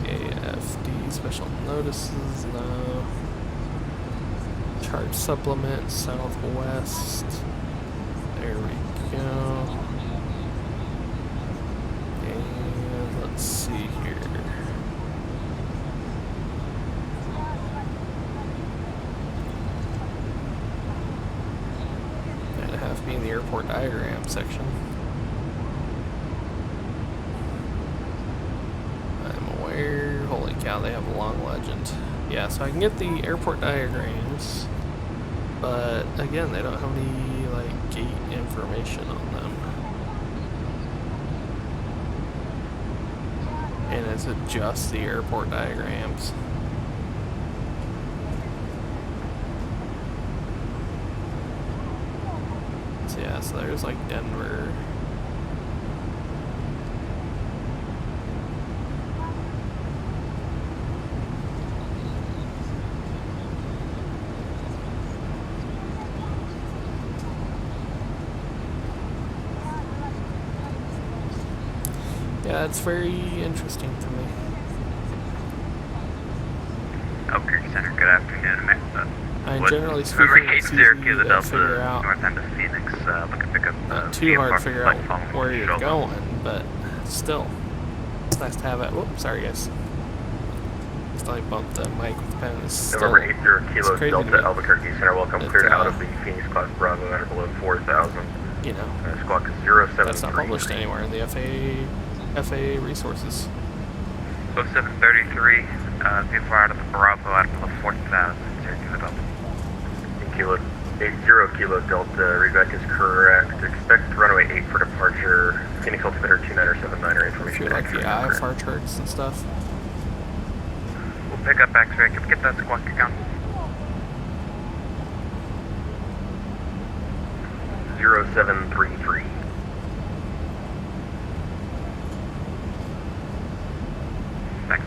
AFD special notices. No. Chart supplement Southwest. There we go. And let's see here. That'd have to be in the airport diagram section. I'm aware. Holy cow, they have a long legend. Yeah, so I can get the airport diagrams, but again, they don't have any like gate information on them. And is it just the airport diagrams? So yeah, so there's like Denver. Yeah, it's very interesting to me. Albuquerque Center, good afternoon. Generally speaking, it's easy to figure out. North end of Phoenix, looking to pick up Not too hard to figure out where you're going, but still, it's nice to have it. Whoops, sorry guys. Just like bumped the mic with the pen. It's still, November 80 Kilo Delta Albuquerque Center, welcome. Cleared out of the Phoenix class Bravo at or below 4,000. You know, squawk 073. That's not published anywhere in the FAA resources. So 733, people out of the Bravo at below 4,000. Kilo 80 Kilo Delta, readback is correct. Expect runway 8 for departure. Phoenix altimeter 2979 information. If you like the IFR charts and stuff. We'll pick up X-ray. Can we get that squawk account? 0733. Thanks.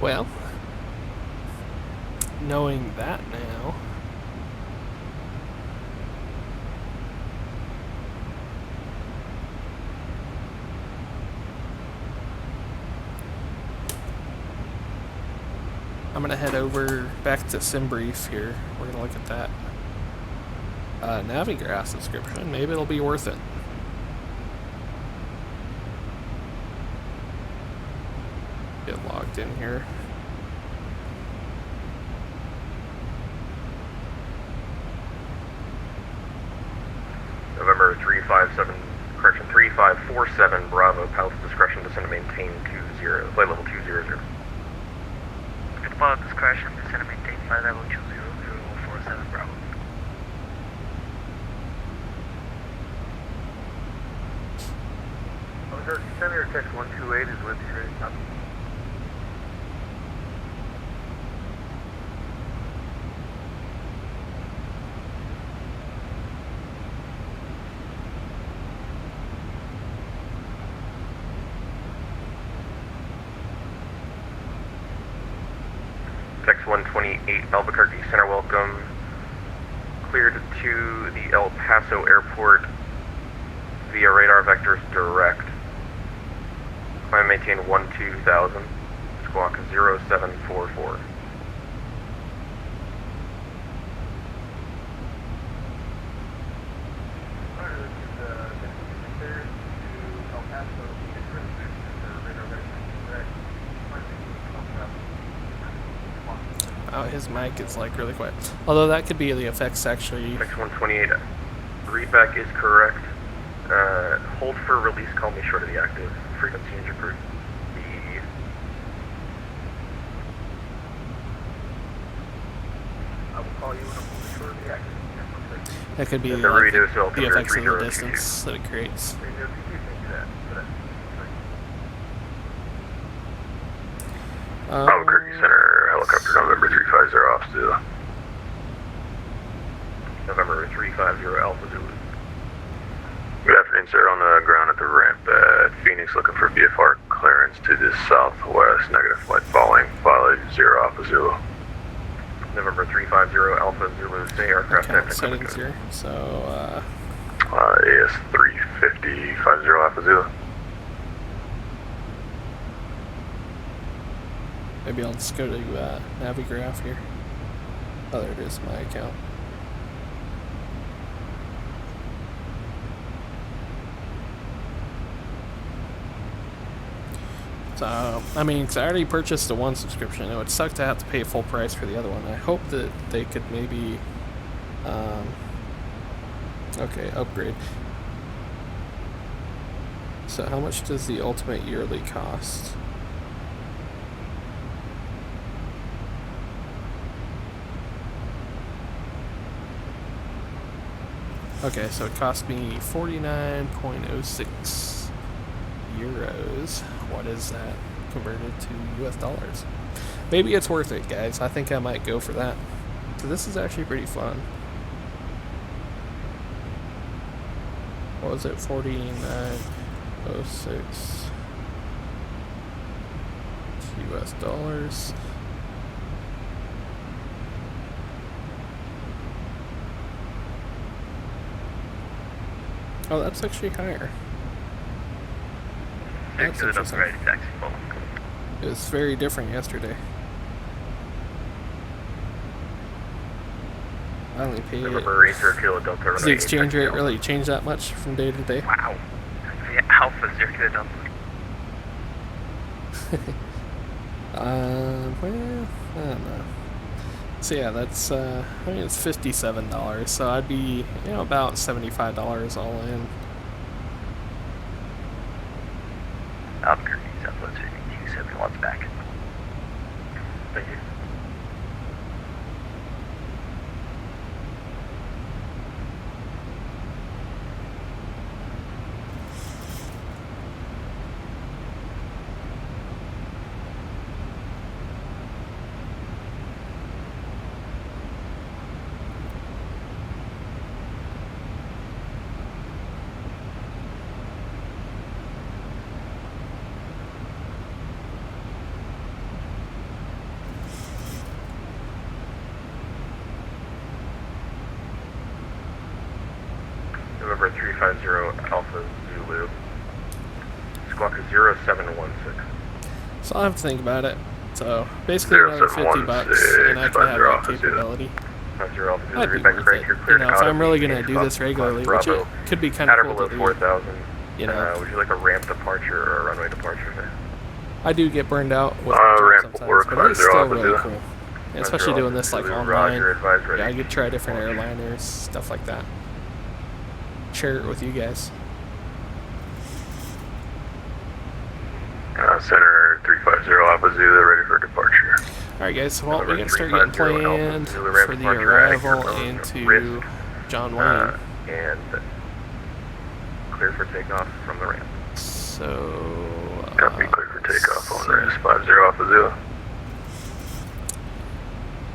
Well, knowing that now, I'm gonna head over back to SimBrief here. We're gonna look at that Navigraph subscription. Maybe it'll be worth it. Get logged in here. November 357, correction 3547 Bravo, pilot's discretion descend to maintain 20, flight level 200. Good pilot discretion, descend to maintain flight level 20047 Bravo. Center text 128 is with you, ready to copy. Text 128 Albuquerque Center, welcome. Cleared to the El Paso Airport via radar vectors direct. Climb maintain 12,000. Squawk 0744. Oh, his mic is like really quiet. Although that could be the effects actually. Text 128. Readback is correct. Hold for release, call me short of the active. Frequency and your group. I will call you when I'm fully short of the active. That could be the like the effects of the distance that it creates. Albuquerque Center, helicopter November 350 off Zulu. November 350 Alpha Zulu. Good afternoon, sir. On the ground at the ramp at Phoenix, looking for VFR clearance to the southwest. Negative flight Boeing, flight 0 Alpha Zulu. November 350 Alpha Zulu, say aircraft Okay, settings here. So, AS 350 50 Alpha Zulu. Maybe I'll just go to Navigraph here. Oh, there it is, my account. So, I mean, 'cause I already purchased the one subscription. It would suck to have to pay full price for the other one. I hope that they could maybe, okay, upgrade. So how much does the ultimate yearly cost? Okay, so it cost me 49.06 euros. What is that converted to US dollars? Maybe it's worth it, guys. I think I might go for that. So this is actually pretty fun. What was it? 49.06 US dollars. Oh, that's actually higher. That's interesting. It was very different yesterday. I only paid. Does the exchange rate really change that much from day to day? Wow. The Alpha 0 Kilo Delta. Well, I don't know. So yeah, that's I mean it's $57, so I'd be, you know, about $75 all in. Albuquerque, Southwest 5270 watts back. Thank you. November 350 Alpha Zulu. Squawk 0716. So I'll have to think about it. So basically another $50 and I can have that capability. I'd be worth it. You know, if I'm really gonna do this regularly, which it could be kind of cool to do. 4,000. You know, would you like a ramp departure or a runway departure there? I do get burned out with the jump sometimes, but it's still really cool. And especially doing this like online. Yeah, I get to try different airliners, stuff like that. Share it with you guys. Center 350 Alpha Zulu, ready for departure. Alright guys, well, we're going to start getting planned for the arrival into John Wayne. And clear for takeoff from the ramp. So... Copy, clear for takeoff on ramp 50 Alpha Zulu.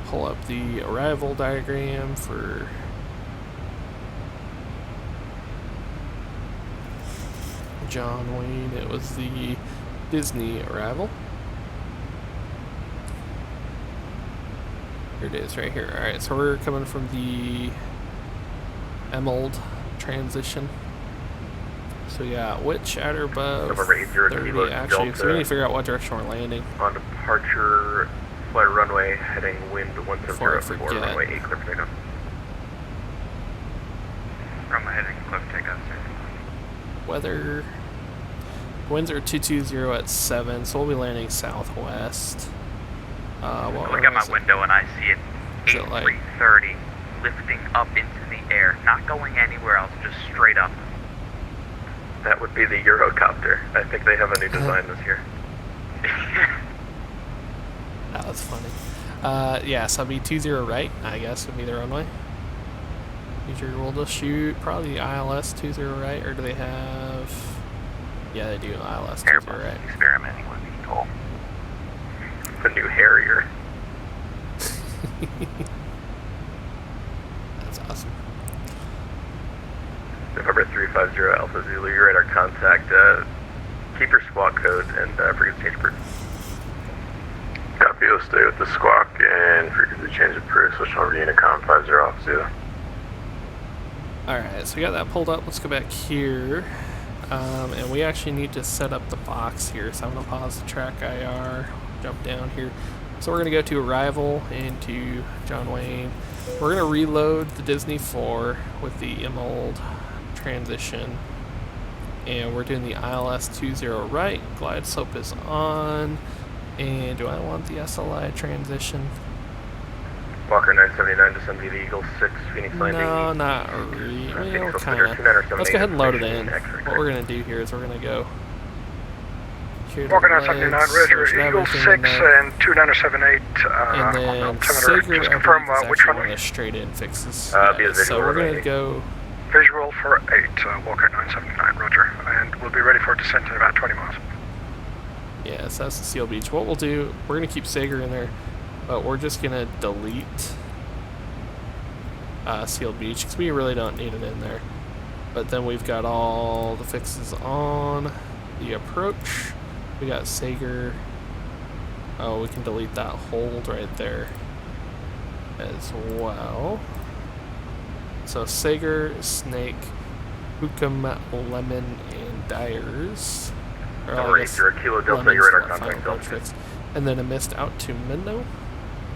Pull up the arrival diagram for... John Wayne. It was the Disney arrival. Here it is right here. Alright, so we're coming from the Emerald transition. So yeah, which at or above 30 actually, so we need to figure out what direction we're landing. On departure, fly runway, heading wind 170 for runway 8, clear for takeoff. Runway heading clear for takeoff, sir. Weather. Winds are 220 at 7, so we'll be landing southwest. Look at my window and I see it 8330 lifting up into the air, not going anywhere else, just straight up. That would be the Eurocopter. I think they have a new design this year. That was funny. Yeah, so it'll be 20 right, I guess, would be the runway. We'll just shoot probably the ILS 20 right, or do they have... Yeah, they do ILS 20 right. Experimenting with the goal. The new Harrier. That's awesome. November 350 Alpha Zulu, your radar contact. Keep your squawk code and frequency change approved. Copy, you'll stay with the squawk and frequency change approved. Switch over to Unicom 50 Alpha Zulu. Alright, so we got that pulled up. Let's go back here. And we actually need to set up the box here, so I'm going to pause the track IR jump down here. So we're going to go to arrival into John Wayne. We're going to reload the Disney 4 with the MOLD transition. And we're doing the ILS 20 right. Glide slope is on. And do I want the SLI transition? Walker 979, descend via the Eagle 6, Phoenix landing. No, not really. Well, kind of. Let's go ahead and load it in. What we're going to do here is we're going to go here to Walker the 979, legs, Roger, there's Eagle everything 6 in there. and 2978 And then altimeter. Sager, Just confirm I believe, which is one? actually one of the straight-in fixes. Via Yeah, so visual we're going to runway go... Visual for 8, Walker 979, Roger. And we'll be ready for descent in about 20 miles. Yeah, so that's the Seal Beach. What we'll do, we're going to keep Sager in there, but we're just going to delete Seal Beach, because we really don't need it in there. But then we've got all the fixes on the approach. We got Sager. Oh, we can delete that hold right there as well. So Sager, Snake, Hookham, Lemon, and Dyers. Or Number 8, you're a Kilo Delta, your radar contact Delta. Fix. And then a missed out to Minnow.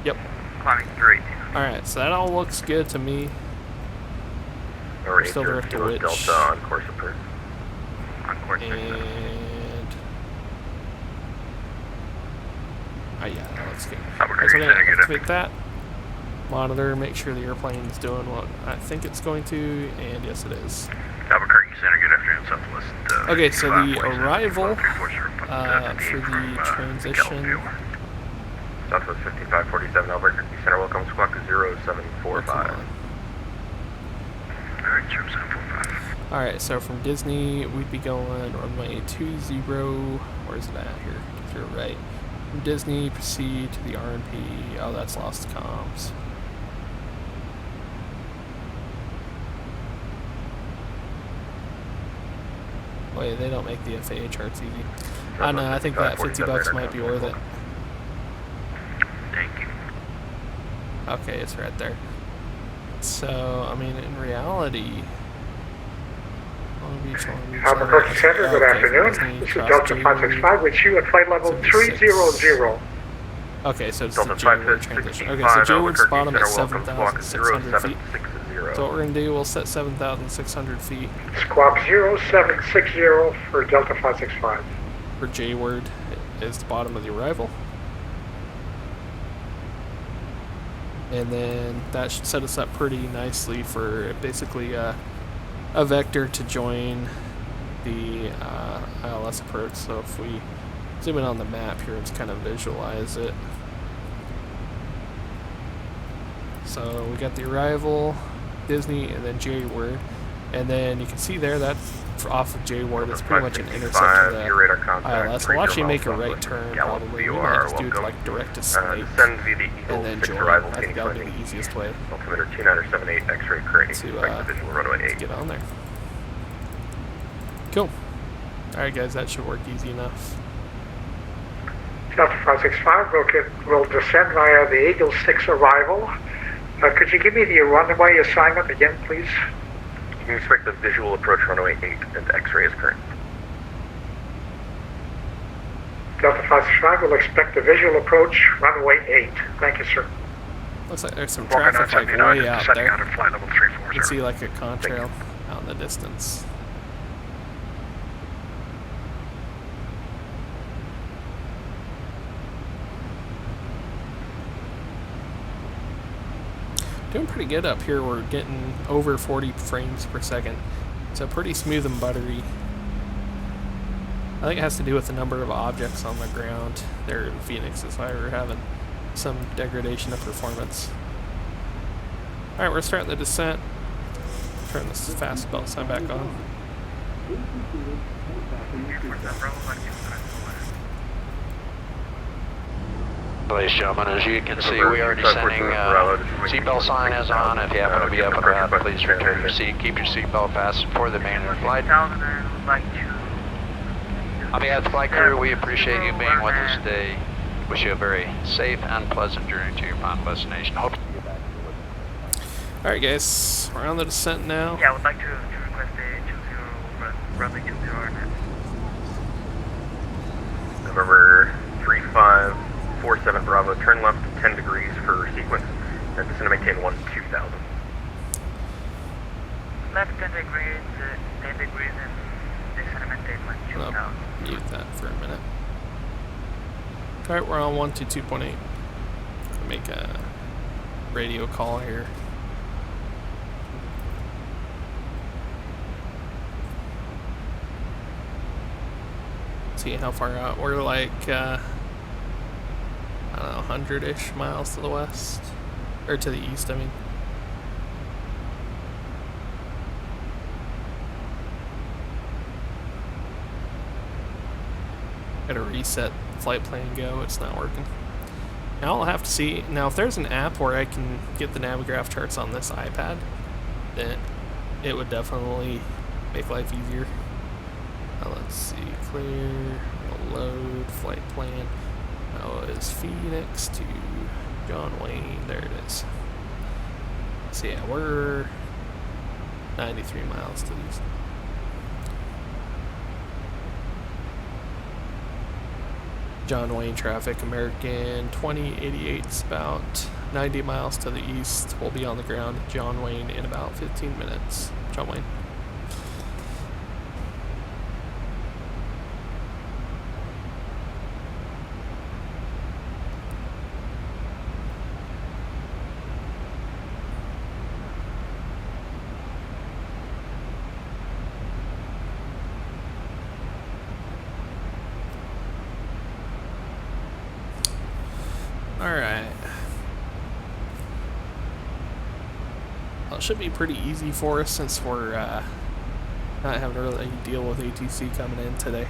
Yep. Climbing 3. Alright, so that all looks good to me. Number 8, Still you're a there Kilo to Delta on course approach. On course. And... Oh yeah, that looks good. Albuquerque, So we're going to Center, activate that. Monitor, make sure the airplane's doing what I think it's going to, and yes it is. Albuquerque Center, good afternoon, Southwest. Okay, so the arrival for the transition... Southwest 5547, Albuquerque Center, welcome, squawk 0745. Alright, 0745. Alright, so from Disney, we'd be going runway 20, where's it at here? To your right. From Disney, proceed to the RMP. Oh, that's lost comms. Wait, they don't make the FAA charts easy. I know, I think that 50 bucks might be worth it. Thank you. Okay, it's right there. So, I mean, in reality... Long Beach, Albuquerque Center, good afternoon. This is Delta 565 with you at flight level 300. Okay, so it's Delta the J-word 5665, transition. Okay, so J-word's Albuquerque bottom at Center, welcome, squawk 7,600 feet. 0760. So what we're going to do, we'll set 7,600 feet Squawk 0760 for Delta 565. for J-word is the bottom of the arrival. And then that should set us up pretty nicely for basically a vector to join the ILS approach. So if we zoom in on the map here and just kind of visualize it. So we got the arrival, Disney, and then J-word. And then you can see there that's off of J-word. It's pretty much an intercept to the ILS. We'll actually make a right turn probably. We might just do it like direct to Snake and then join. I think that would be the easiest way Altimeter 2978, X-ray current, to visual runway 8. get on there. Cool. Alright guys, that should work easy enough. Delta 565, we'll descend via the Eagle 6 arrival. Could you give me the runway assignment again, please? You can expect the visual approach runway 8 and X-ray is current. Delta 565 will expect the visual approach runway 8. Thank you, sir. Looks like there's some traffic like way out there. Out of flight level 340. You can see like a contrail out in the distance. Doing pretty good up here. We're getting over 40 frames per second. So pretty smooth and buttery. I think it has to do with the number of objects on the ground there in Phoenix. That's why we're having some degradation of performance. Alright, we're starting the descent. Turn this fast belt sign back on. Ladies and gentlemen, as you can see, we are descending. Seatbelt sign is on. If you happen to be up and around, please return your seat. Keep your seatbelt fastened for the main flight. On behalf of the flight crew, we appreciate you being with us today. Wish you a very safe and pleasant journey to your final destination. Hope to see you back. Alright guys, we're on the descent now. Yeah, I would like to request a 20, runway 20 net. November 35, 47 Bravo, turn left 10 degrees for sequence, and descend to maintain 2000. Left 10 degrees, and descend to maintain 2000. I'll mute that for a minute. Alright, we're on 122.8. Make a radio call here. See how far out. We're like, I don't know, 100-ish miles to the west. Or to the east, I mean. Gotta reset flight plan go, it's not working. Now I'll have to see. Now if there's an app where I can get the Navigraph charts on this iPad, then it would definitely make life easier. Let's see, clear, we'll load, flight plan. That was Phoenix to John Wayne, there it is. So yeah, we're 93 miles to the east. John Wayne traffic, American 2088 is about 90 miles to the east. We'll be on the ground at John Wayne in about 15 minutes. John Wayne. Alright. Well, it should be pretty easy for us since we're not having to really deal with ATC coming in today.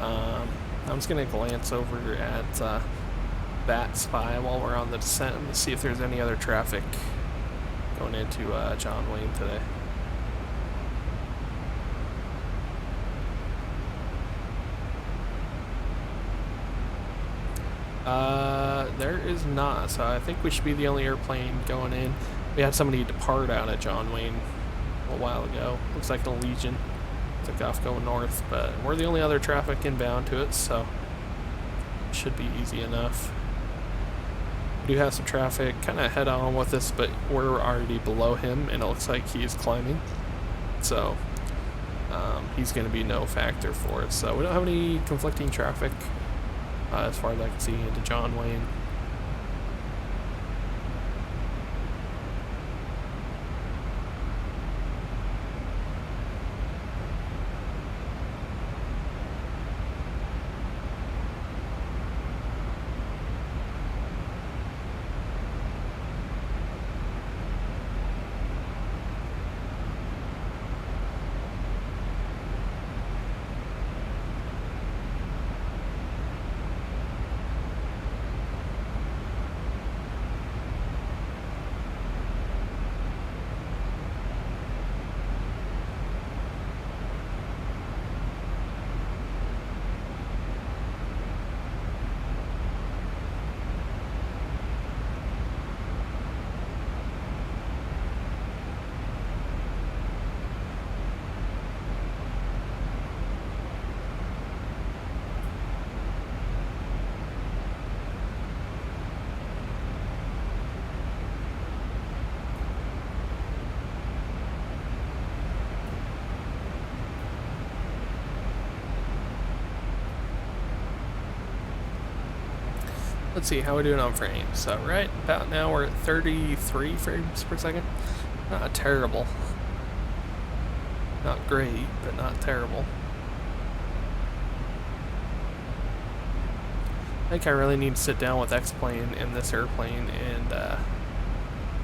I'm just going to glance over at VATSIM while we're on the descent and see if there's any other traffic going into John Wayne today. There is not, so I think we should be the only airplane going in. We had somebody depart out at John Wayne a while ago. Looks like the Legion took off going north, but we're the only other traffic inbound to it, so it should be easy enough. We do have some traffic kind of head on with us, but we're already below him, and it looks like he is climbing. So he's going to be no factor for us. So we don't have any conflicting traffic as far as I can see into John Wayne. Let's see how we're doing on frames. So right about now we're at 33 frames per second. Not terrible. Not great, but not terrible. I think I really need to sit down with Xplane in this airplane and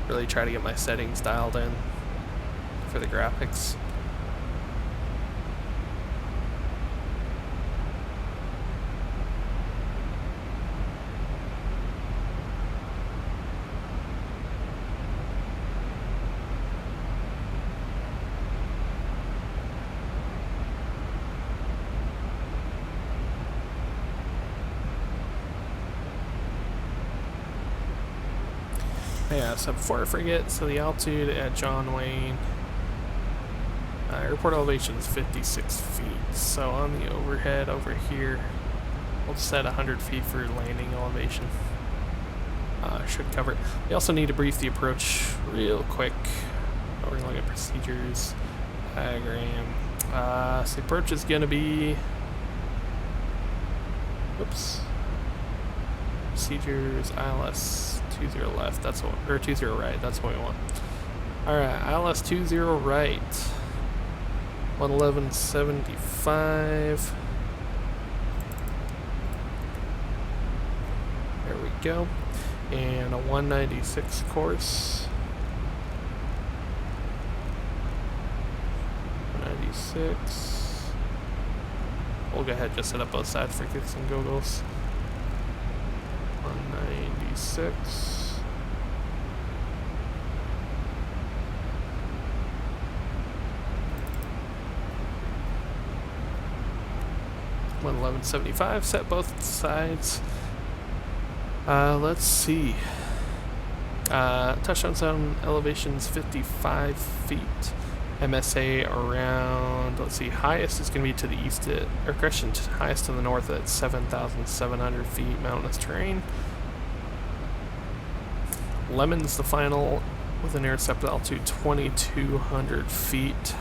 really try to get my settings dialed in for the graphics. Yeah, so before I forget, so the altitude at John Wayne, airport elevation is 56 feet. So on the overhead over here, We'll set 100 feet for landing elevation. Should cover it. We also need to brief the approach real quick. We're going to look at procedures, diagram. So the approach is going to be... Whoops. Procedures, ILS 20 left, that's what, or 20 right, that's what we want. Alright, ILS 20 right. 111.75. There we go. And a 196 course. 196. We'll go ahead and just set up both sides for kicks and goggles. 196. 111.75. Set both sides. Let's see. Touchdown zone elevation's 55 feet. MSA around, let's see, highest is going to be to the east, or correction, highest to the north at 7,700 feet, mountainous terrain. Lemon's the final with an intercept altitude 2,200 feet.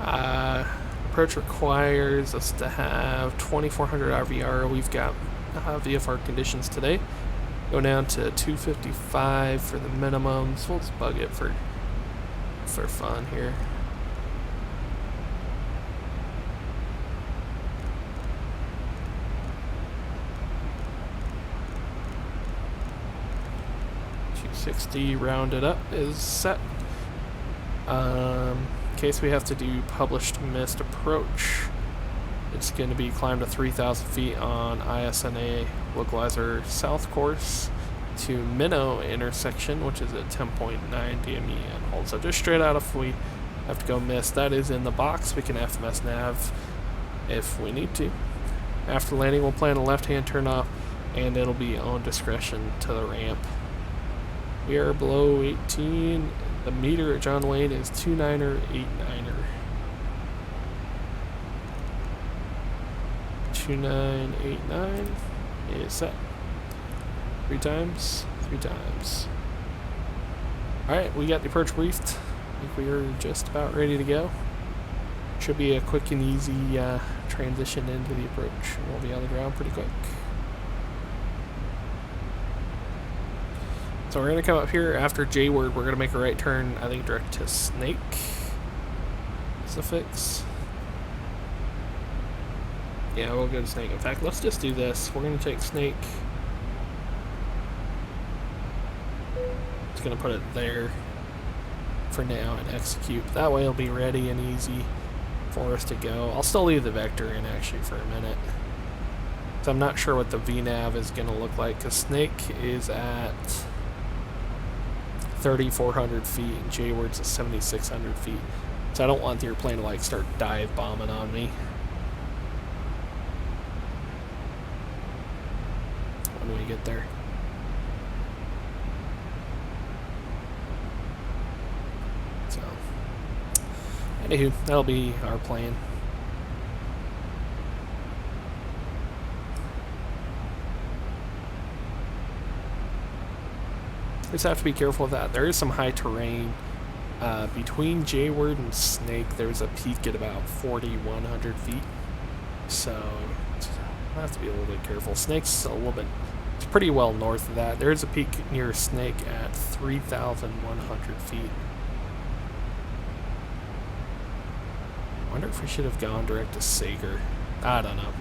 Approach requires us to have 2,400 RVR. We've got VFR conditions today. Go down to 255 for the minimum, so we'll just bug it for fun here. $260 rounded up is set. In case we have to do published missed approach, it's going to be climb to 3,000 feet on ISNA localizer south course to Minnow intersection, which is at 10.9 DME and hold. So just straight out, if we have to go miss, that is in the box. We can FMS nav if we need to. After landing, we'll plan a left-hand turn off, and it'll be on discretion to the ramp. We are below 18. The meter at John Wayne is 29er, 89er. 2989 is set. 3 times, 3 times. Alright, we got the approach briefed. I think we are just about ready to go. Should be a quick and easy transition into the approach. We'll be on the ground pretty quick. So we're going to come up here after J-word. We're going to make a right turn, I think direct to Snake. Suffix. Yeah, we'll go to Snake. In fact, let's just do this. We're going to take Snake. Just going to put it there for now and execute. That way it'll be ready and easy for us to go. I'll still leave the vector in actually for a minute. So I'm not sure what the VNAV is going to look like, because Snake is at 3,400 feet and J-word's at 7,600 feet. So I don't want the airplane to like start dive bombing on me when we get there. So, anywho, that'll be our plan. Just have to be careful of that. There is some high terrain between J-word and Snake. There's a peak at about 4,100 feet, so I have to be a little bit careful. Snake's a little bit, it's pretty well north of that. There's a peak near Snake at 3,100 feet. I wonder if we should have gone direct to Sager. I don't know.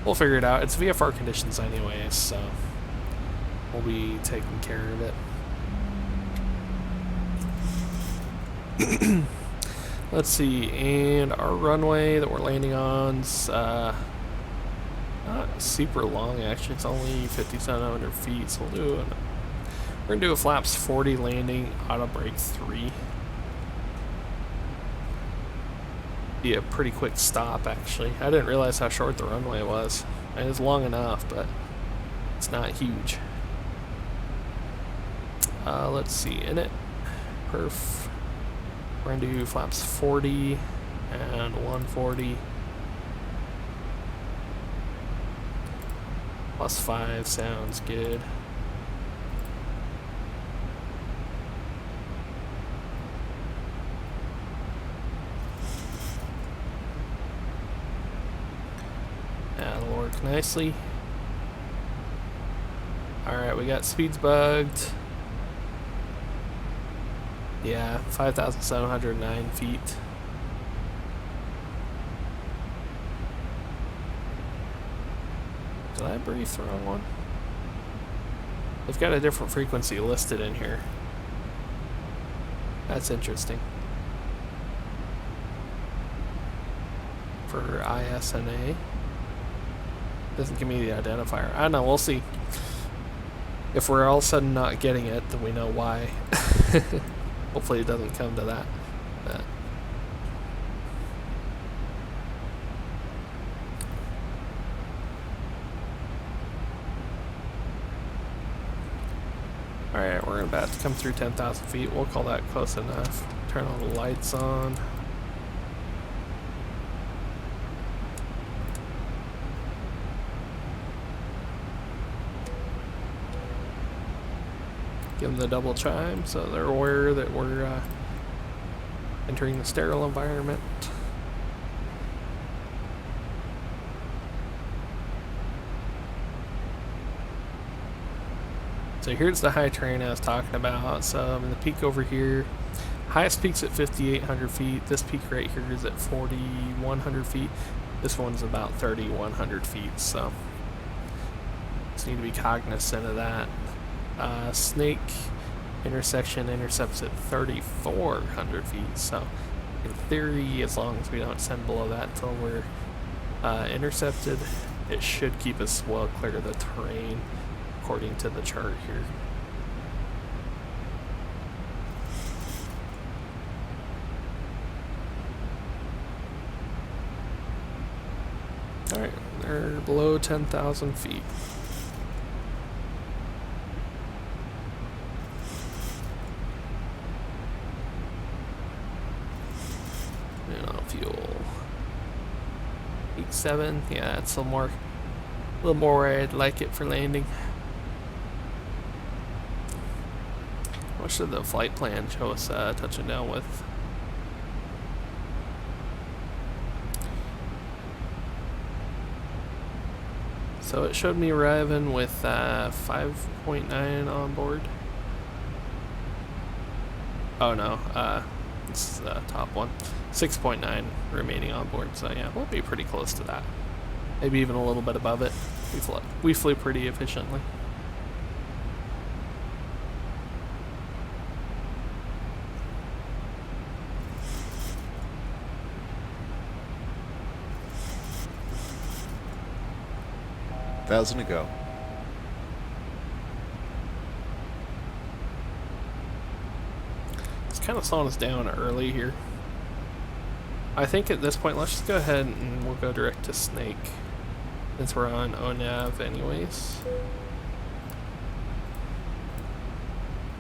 We'll figure it out. It's VFR conditions anyway, so we'll be taking care of it. Let's see, and our runway that we're landing on's not super long actually. It's only 5,700 feet, so we're gonna do a flaps 40 landing, auto brake 3. Be a pretty quick stop actually. I didn't realize how short the runway was. It is long enough, but it's not huge. Let's see, in it, perf. We're going to do flaps 40 and 140. +5 sounds good. That'll work nicely. Alright, we got speeds bugged. Yeah, 5,709 feet. Did I brief the wrong one? They've got a different frequency listed in here. That's interesting. For ISNA. Doesn't give me the identifier. I don't know, we'll see. If we're all of a sudden not getting it, then we know why. Hopefully it doesn't come to that. Alright, we're about to come through 10,000 feet. We'll call that close enough. Turn all the lights on. Give them the double chime so they're aware that we're entering the sterile environment. So here's the high terrain I was talking about. So the peak over here, highest peak's at 5,800 feet. This peak right here is at 4,100 feet. This one's about 3,100 feet. So just need to be cognizant of that. Snake intersection intercepts at 3,400 feet. So in theory, as long as we don't send below that until we're intercepted, it should keep us well clear of the terrain, according to the chart here. Alright, they're below 10,000 feet. And on fuel. 8.7, yeah, it's a little more where I'd like it for landing. What should the flight plan show us touching down with? So it showed me arriving with 5.9 on board. Oh no, it's the top one. 6.9 remaining on board, so yeah, we'll be pretty close to that. Maybe even a little bit above it. We flew pretty efficiently. Thousand to go. It's kind of slowing us down early here. I think at this point, let's just go ahead and we'll go direct to Snake, since we're on ONAV anyways.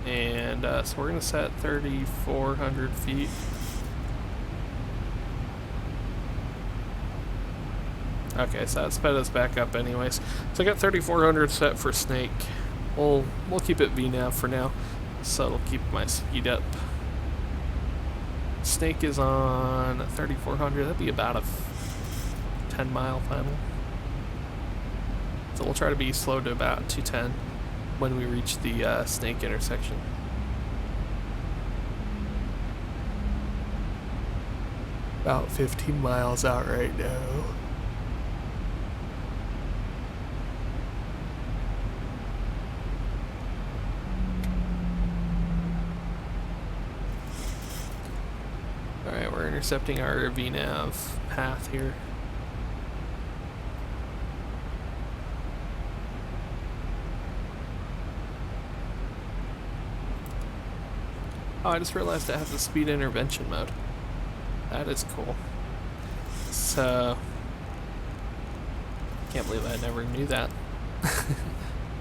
And so we're going to set 3,400 feet. Okay, so that sped us back up anyways. So I got 3,400 set for Snake. We'll keep it VNAV for now, so it'll keep my speed up. Snake is on 3,400. That'd be about a 10-mile final. So we'll try to be slow to about 210 when we reach the Snake intersection. About 15 miles out right now. Alright, we're intercepting our VNAV path here. Oh, I just realized I have the speed intervention mode. That is cool. So, can't believe I never knew that.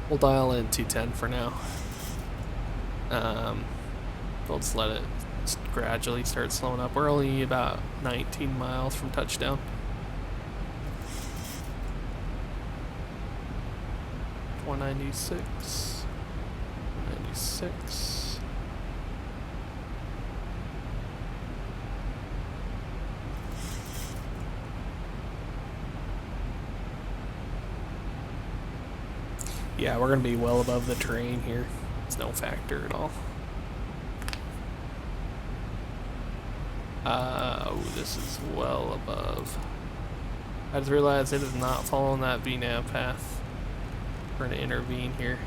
We'll dial in 210 for now. We'll just let it gradually start slowing up. We're only about 19 miles from touchdown. 196. 96. Yeah, we're gonna be well above the terrain here. It's no factor at all. Oh, this is well above. I just realized it is not following that VNAV path. We're gonna intervene here.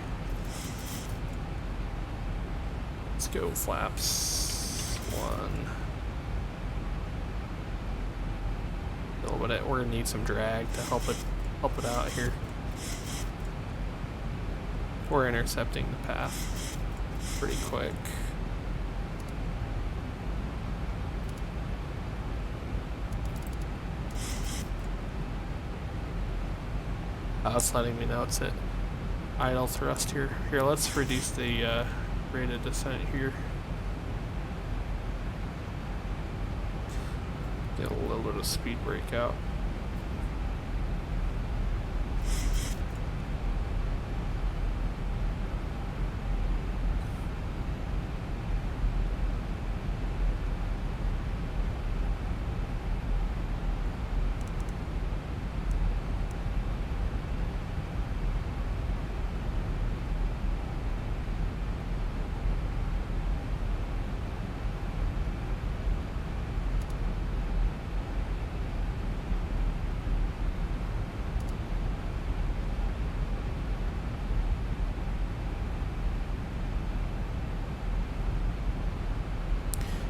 Let's go flaps 1. A little bit. We're gonna need some drag to help it out here. We're intercepting the path pretty quick. It's letting me know it's at idle thrust here. Here, let's reduce the rate of descent here. Get a little bit of speed breakout.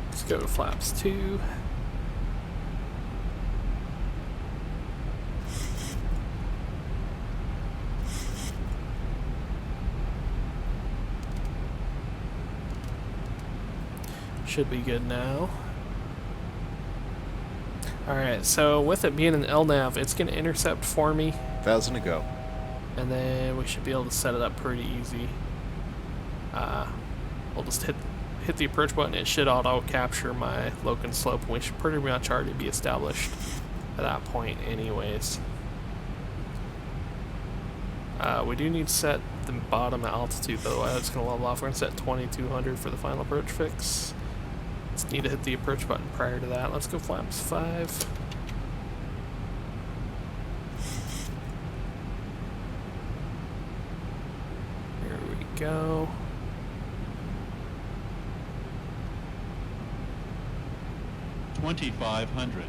Let's go to flaps 2. Should be good now. Alright, so with it being an LNAV, it's going to intercept for me. 1,000 to go. And then we should be able to set it up pretty easy. We'll just hit the approach button. It should auto capture my loc and slope, and we should pretty much already be established at that point anyways. We do need to set the bottom altitude though. That's going to level off. We're going to set 2200 for the final approach fix. Just need to hit the approach button prior to that. Let's go flaps 5. Here we go. $2,500.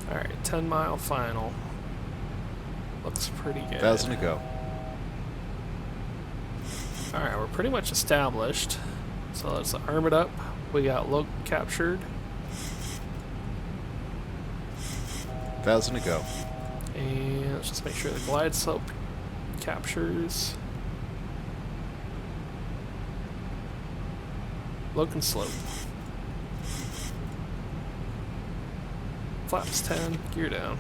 Alright, 10-mile final. Looks pretty good. 1,000 to go. Alright, we're pretty much established. So let's arm it up. We got loc captured. 1,000 to go. And let's just make sure the glide slope captures. Loc and slope. Flaps 10, gear down.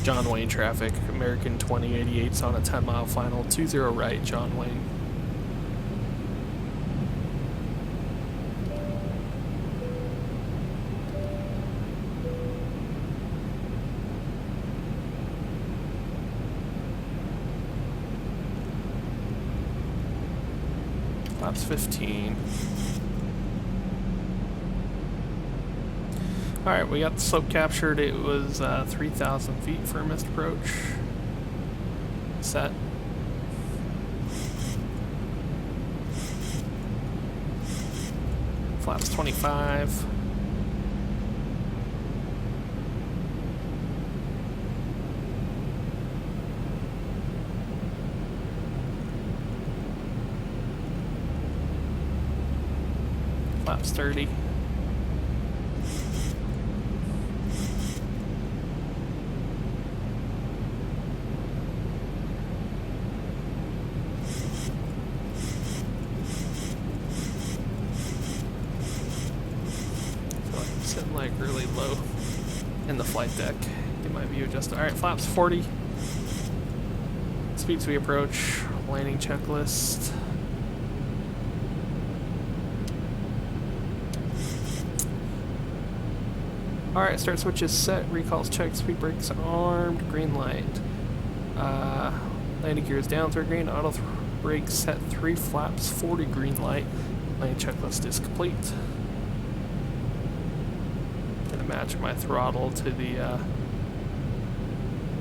John Wayne traffic, American 2088's on a 10-mile final, 20 right, John Wayne. Flaps 15. Alright, we got the slope captured. It was 3,000 feet for a missed approach. Set. Flaps 25. Flaps 30. Sitting like really low in the flight deck. Get my view adjusted. Alright, flaps 40. Speeds we approach. Landing checklist. Alright, start switches set, recalls checked, speed brakes armed, green light. Landing gears down 3 green, auto brakes set 3 flaps 40 green light. Landing checklist is complete. Gonna match my throttle to the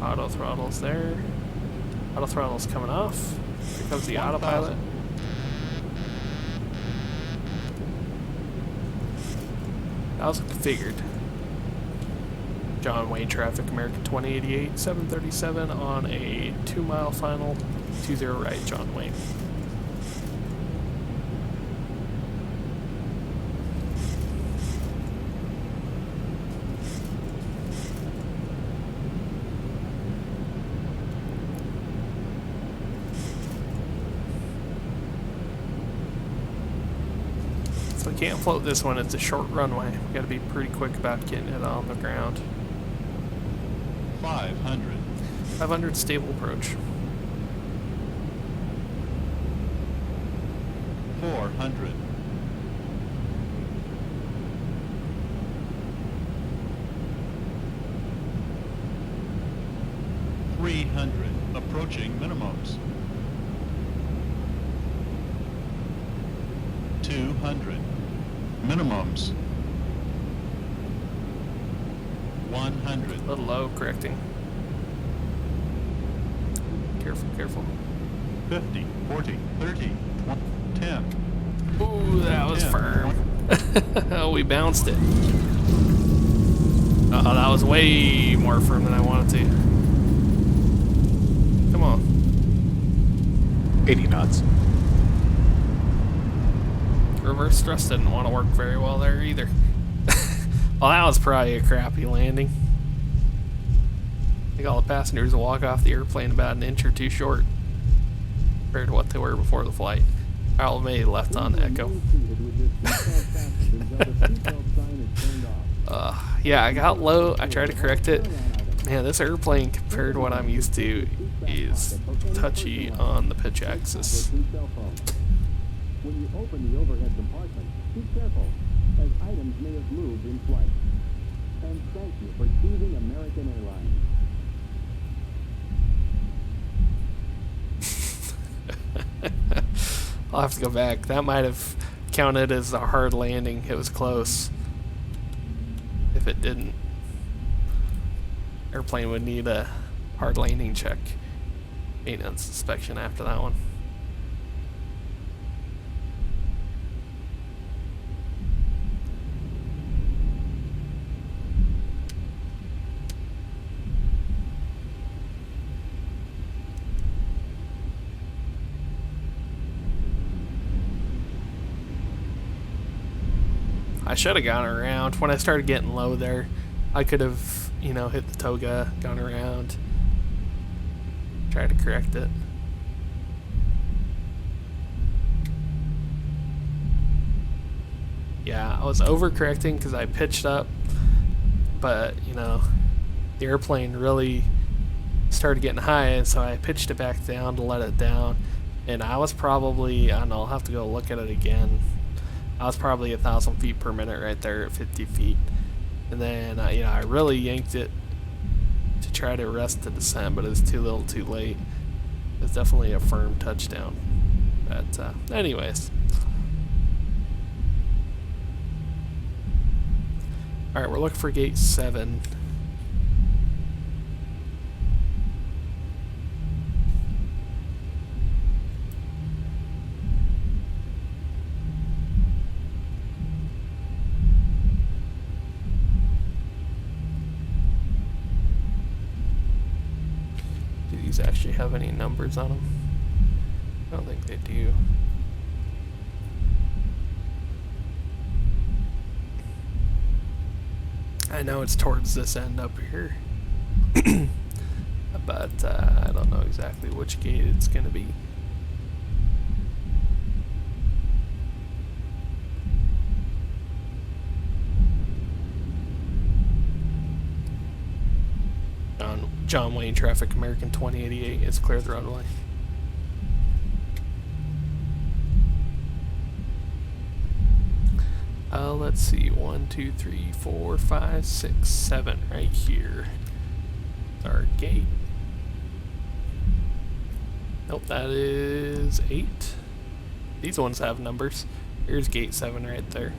auto throttles there. Auto throttle's coming off. Here comes the autopilot. That was configured. John Wayne traffic, American 2088, 737 on a 2-mile final, 20 right, John Wayne. So we can't float this one, it's a short runway. We gotta be pretty quick about getting it on the ground. 500. 500 stable approach. 400. 300. Approaching minimums. 200. Minimums. 100. A little low, correcting. Careful, careful. 50, 40, 30, 20, 10. Ooh, that was 10, firm. Oh, we bounced it. Oh, that was way more firm than I wanted to. Come on. 80 knots. Reverse thrust didn't want to work very well there either. Well, that was probably a crappy landing. I think all the passengers will walk off the airplane about an inch or two short compared to what they were before the flight. Harold May left on echo. Yeah, I got low. I tried to correct it. Man, this airplane compared to what I'm used to is touchy on the pitch axis. When you open the overhead compartment, be careful, as items may have moved in flight. And thank you for choosing American Airlines. I'll have to go back. That might have counted as a hard landing. It was close. If it didn't, airplane would need a hard landing check. Maintenance inspection after that one. I should have gone around. When I started getting low there, I could have, you know, hit the toga, gone around, tried to correct it. Yeah, I was overcorrecting because I pitched up, but, you know, the airplane really started getting high, and so I pitched it back down to let it down, and I was probably, I don't know, I'll have to go look at it again. I was probably 1,000 feet per minute right there at 50 feet. And then, you know, I really yanked it to try to arrest the descent, but it was too little too late. It was definitely a firm touchdown. But, anyways. Alright, we're looking for gate 7. Actually have any numbers on them? I don't think they do. I know it's towards this end up here, but I don't know exactly which gate it's going to be. John Wayne traffic, American 2088. It's clear the runway. Let's see, 1, 2, 3, 4, 5, 6, 7 right here. Our gate. Nope, that is 8. These ones have numbers. Here's gate 7 right there.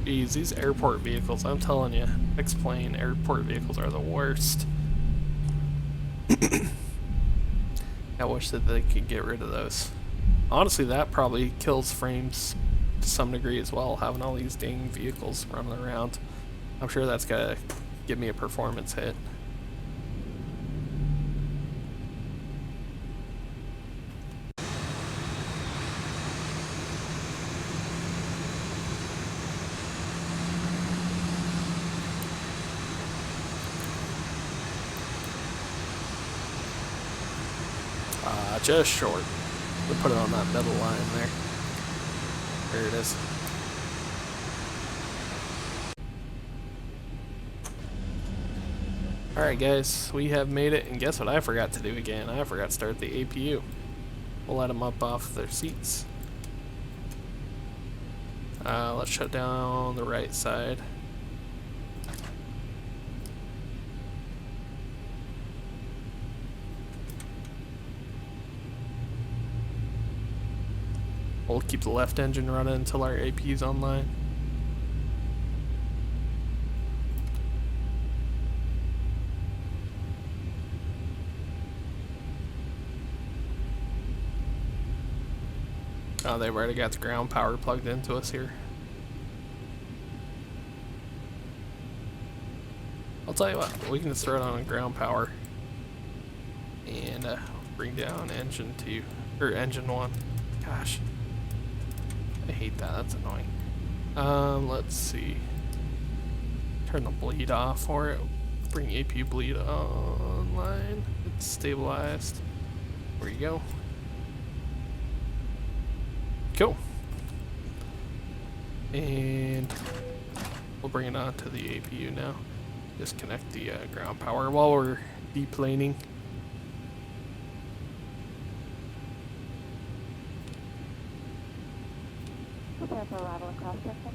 Geez, these airport vehicles, I'm telling you, Xplane airport vehicles are the worst. I wish that they could get rid of those. Honestly, that probably kills frames to some degree as well, having all these dang vehicles running around. I'm sure that's gonna give me a performance hit. Just short. We'll put it on that middle line there. There it is. Alright guys, we have made it, and guess what I forgot to do again? I forgot to start the APU. We'll let them up off their seats. Let's shut down the right side. We'll keep the left engine running until our APU's online. Oh, they've already got the ground power plugged into us here. I'll tell you what, we can just throw it on ground power and bring down engine 2, or engine 1. Gosh. I hate that, that's annoying. Let's see. Turn the bleed off for it. Bring APU bleed online. It's stabilized. There you go. Cool. And we'll bring it on to the APU now. Disconnect the ground power while we're deplaning. Prepare for arrival across sector.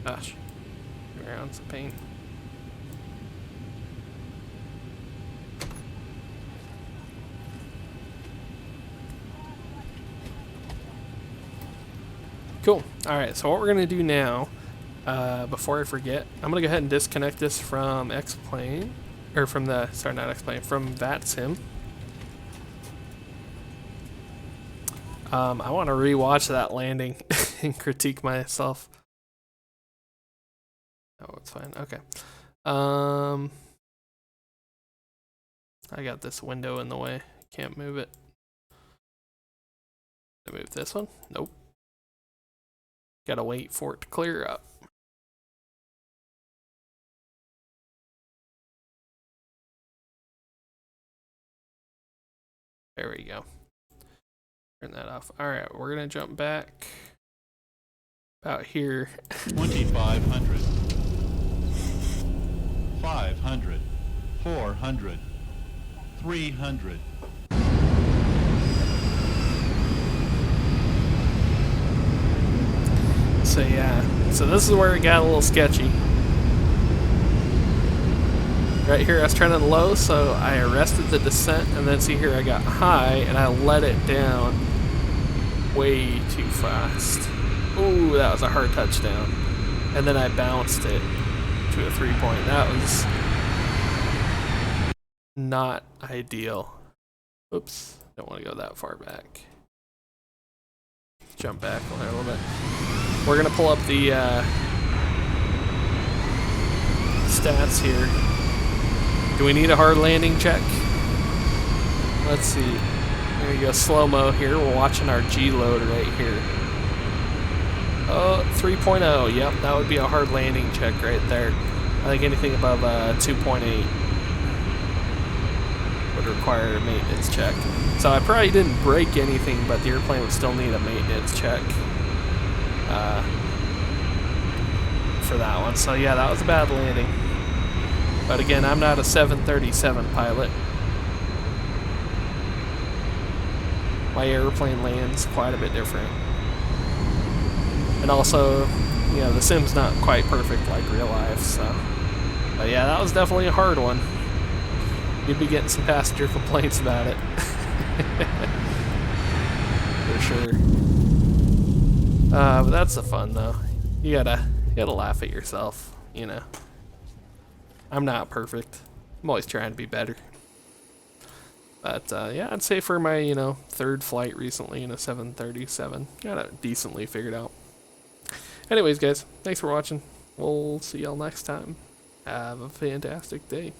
Gosh, ground's a pain. Cool. Alright, so what we're going to do now, before I forget, I'm going to go ahead and disconnect this from Xplane, or from the, sorry, not Xplane, from VATSIM. I want to rewatch that landing and critique myself. Oh, it's fine. Okay. I got this window in the way. Can't move it. Did I move this one? Nope. Gotta wait for it to clear up. There we go. Turn that off. Alright, we're gonna jump back about here. 2,500. 500. 400. 300. So yeah, so this is where it got a little sketchy. Right here I was turning low, so I arrested the descent, and then see here I got high, and I let it down way too fast. Ooh, that was a hard touchdown. And then I bounced it to a 3-point. That was not ideal. Oops, don't want to go that far back. Jump back a little bit. We're gonna pull up the stats here. Do we need a hard landing check? Let's see. There you go, slow-mo here. We're watching our G load right here. Oh, 3.0. Yep, that would be a hard landing check right there. I think anything above 2.8 would require a maintenance check. So I probably didn't break anything, but the airplane would still need a maintenance check for that one. So yeah, that was a bad landing. But again, I'm not a 737 pilot. My airplane lands quite a bit different. And also, you know, the sim's not quite perfect like real life, so. But yeah, that was definitely a hard one. You'd be getting some passenger complaints about it. For sure. But that's the fun though. You gotta laugh at yourself, you know. I'm not perfect. I'm always trying to be better. But yeah, I'd say for my, you know, third flight recently in a 737, got it decently figured out. Anyways, guys, thanks for watching. We'll see y'all next time. Have a fantastic day.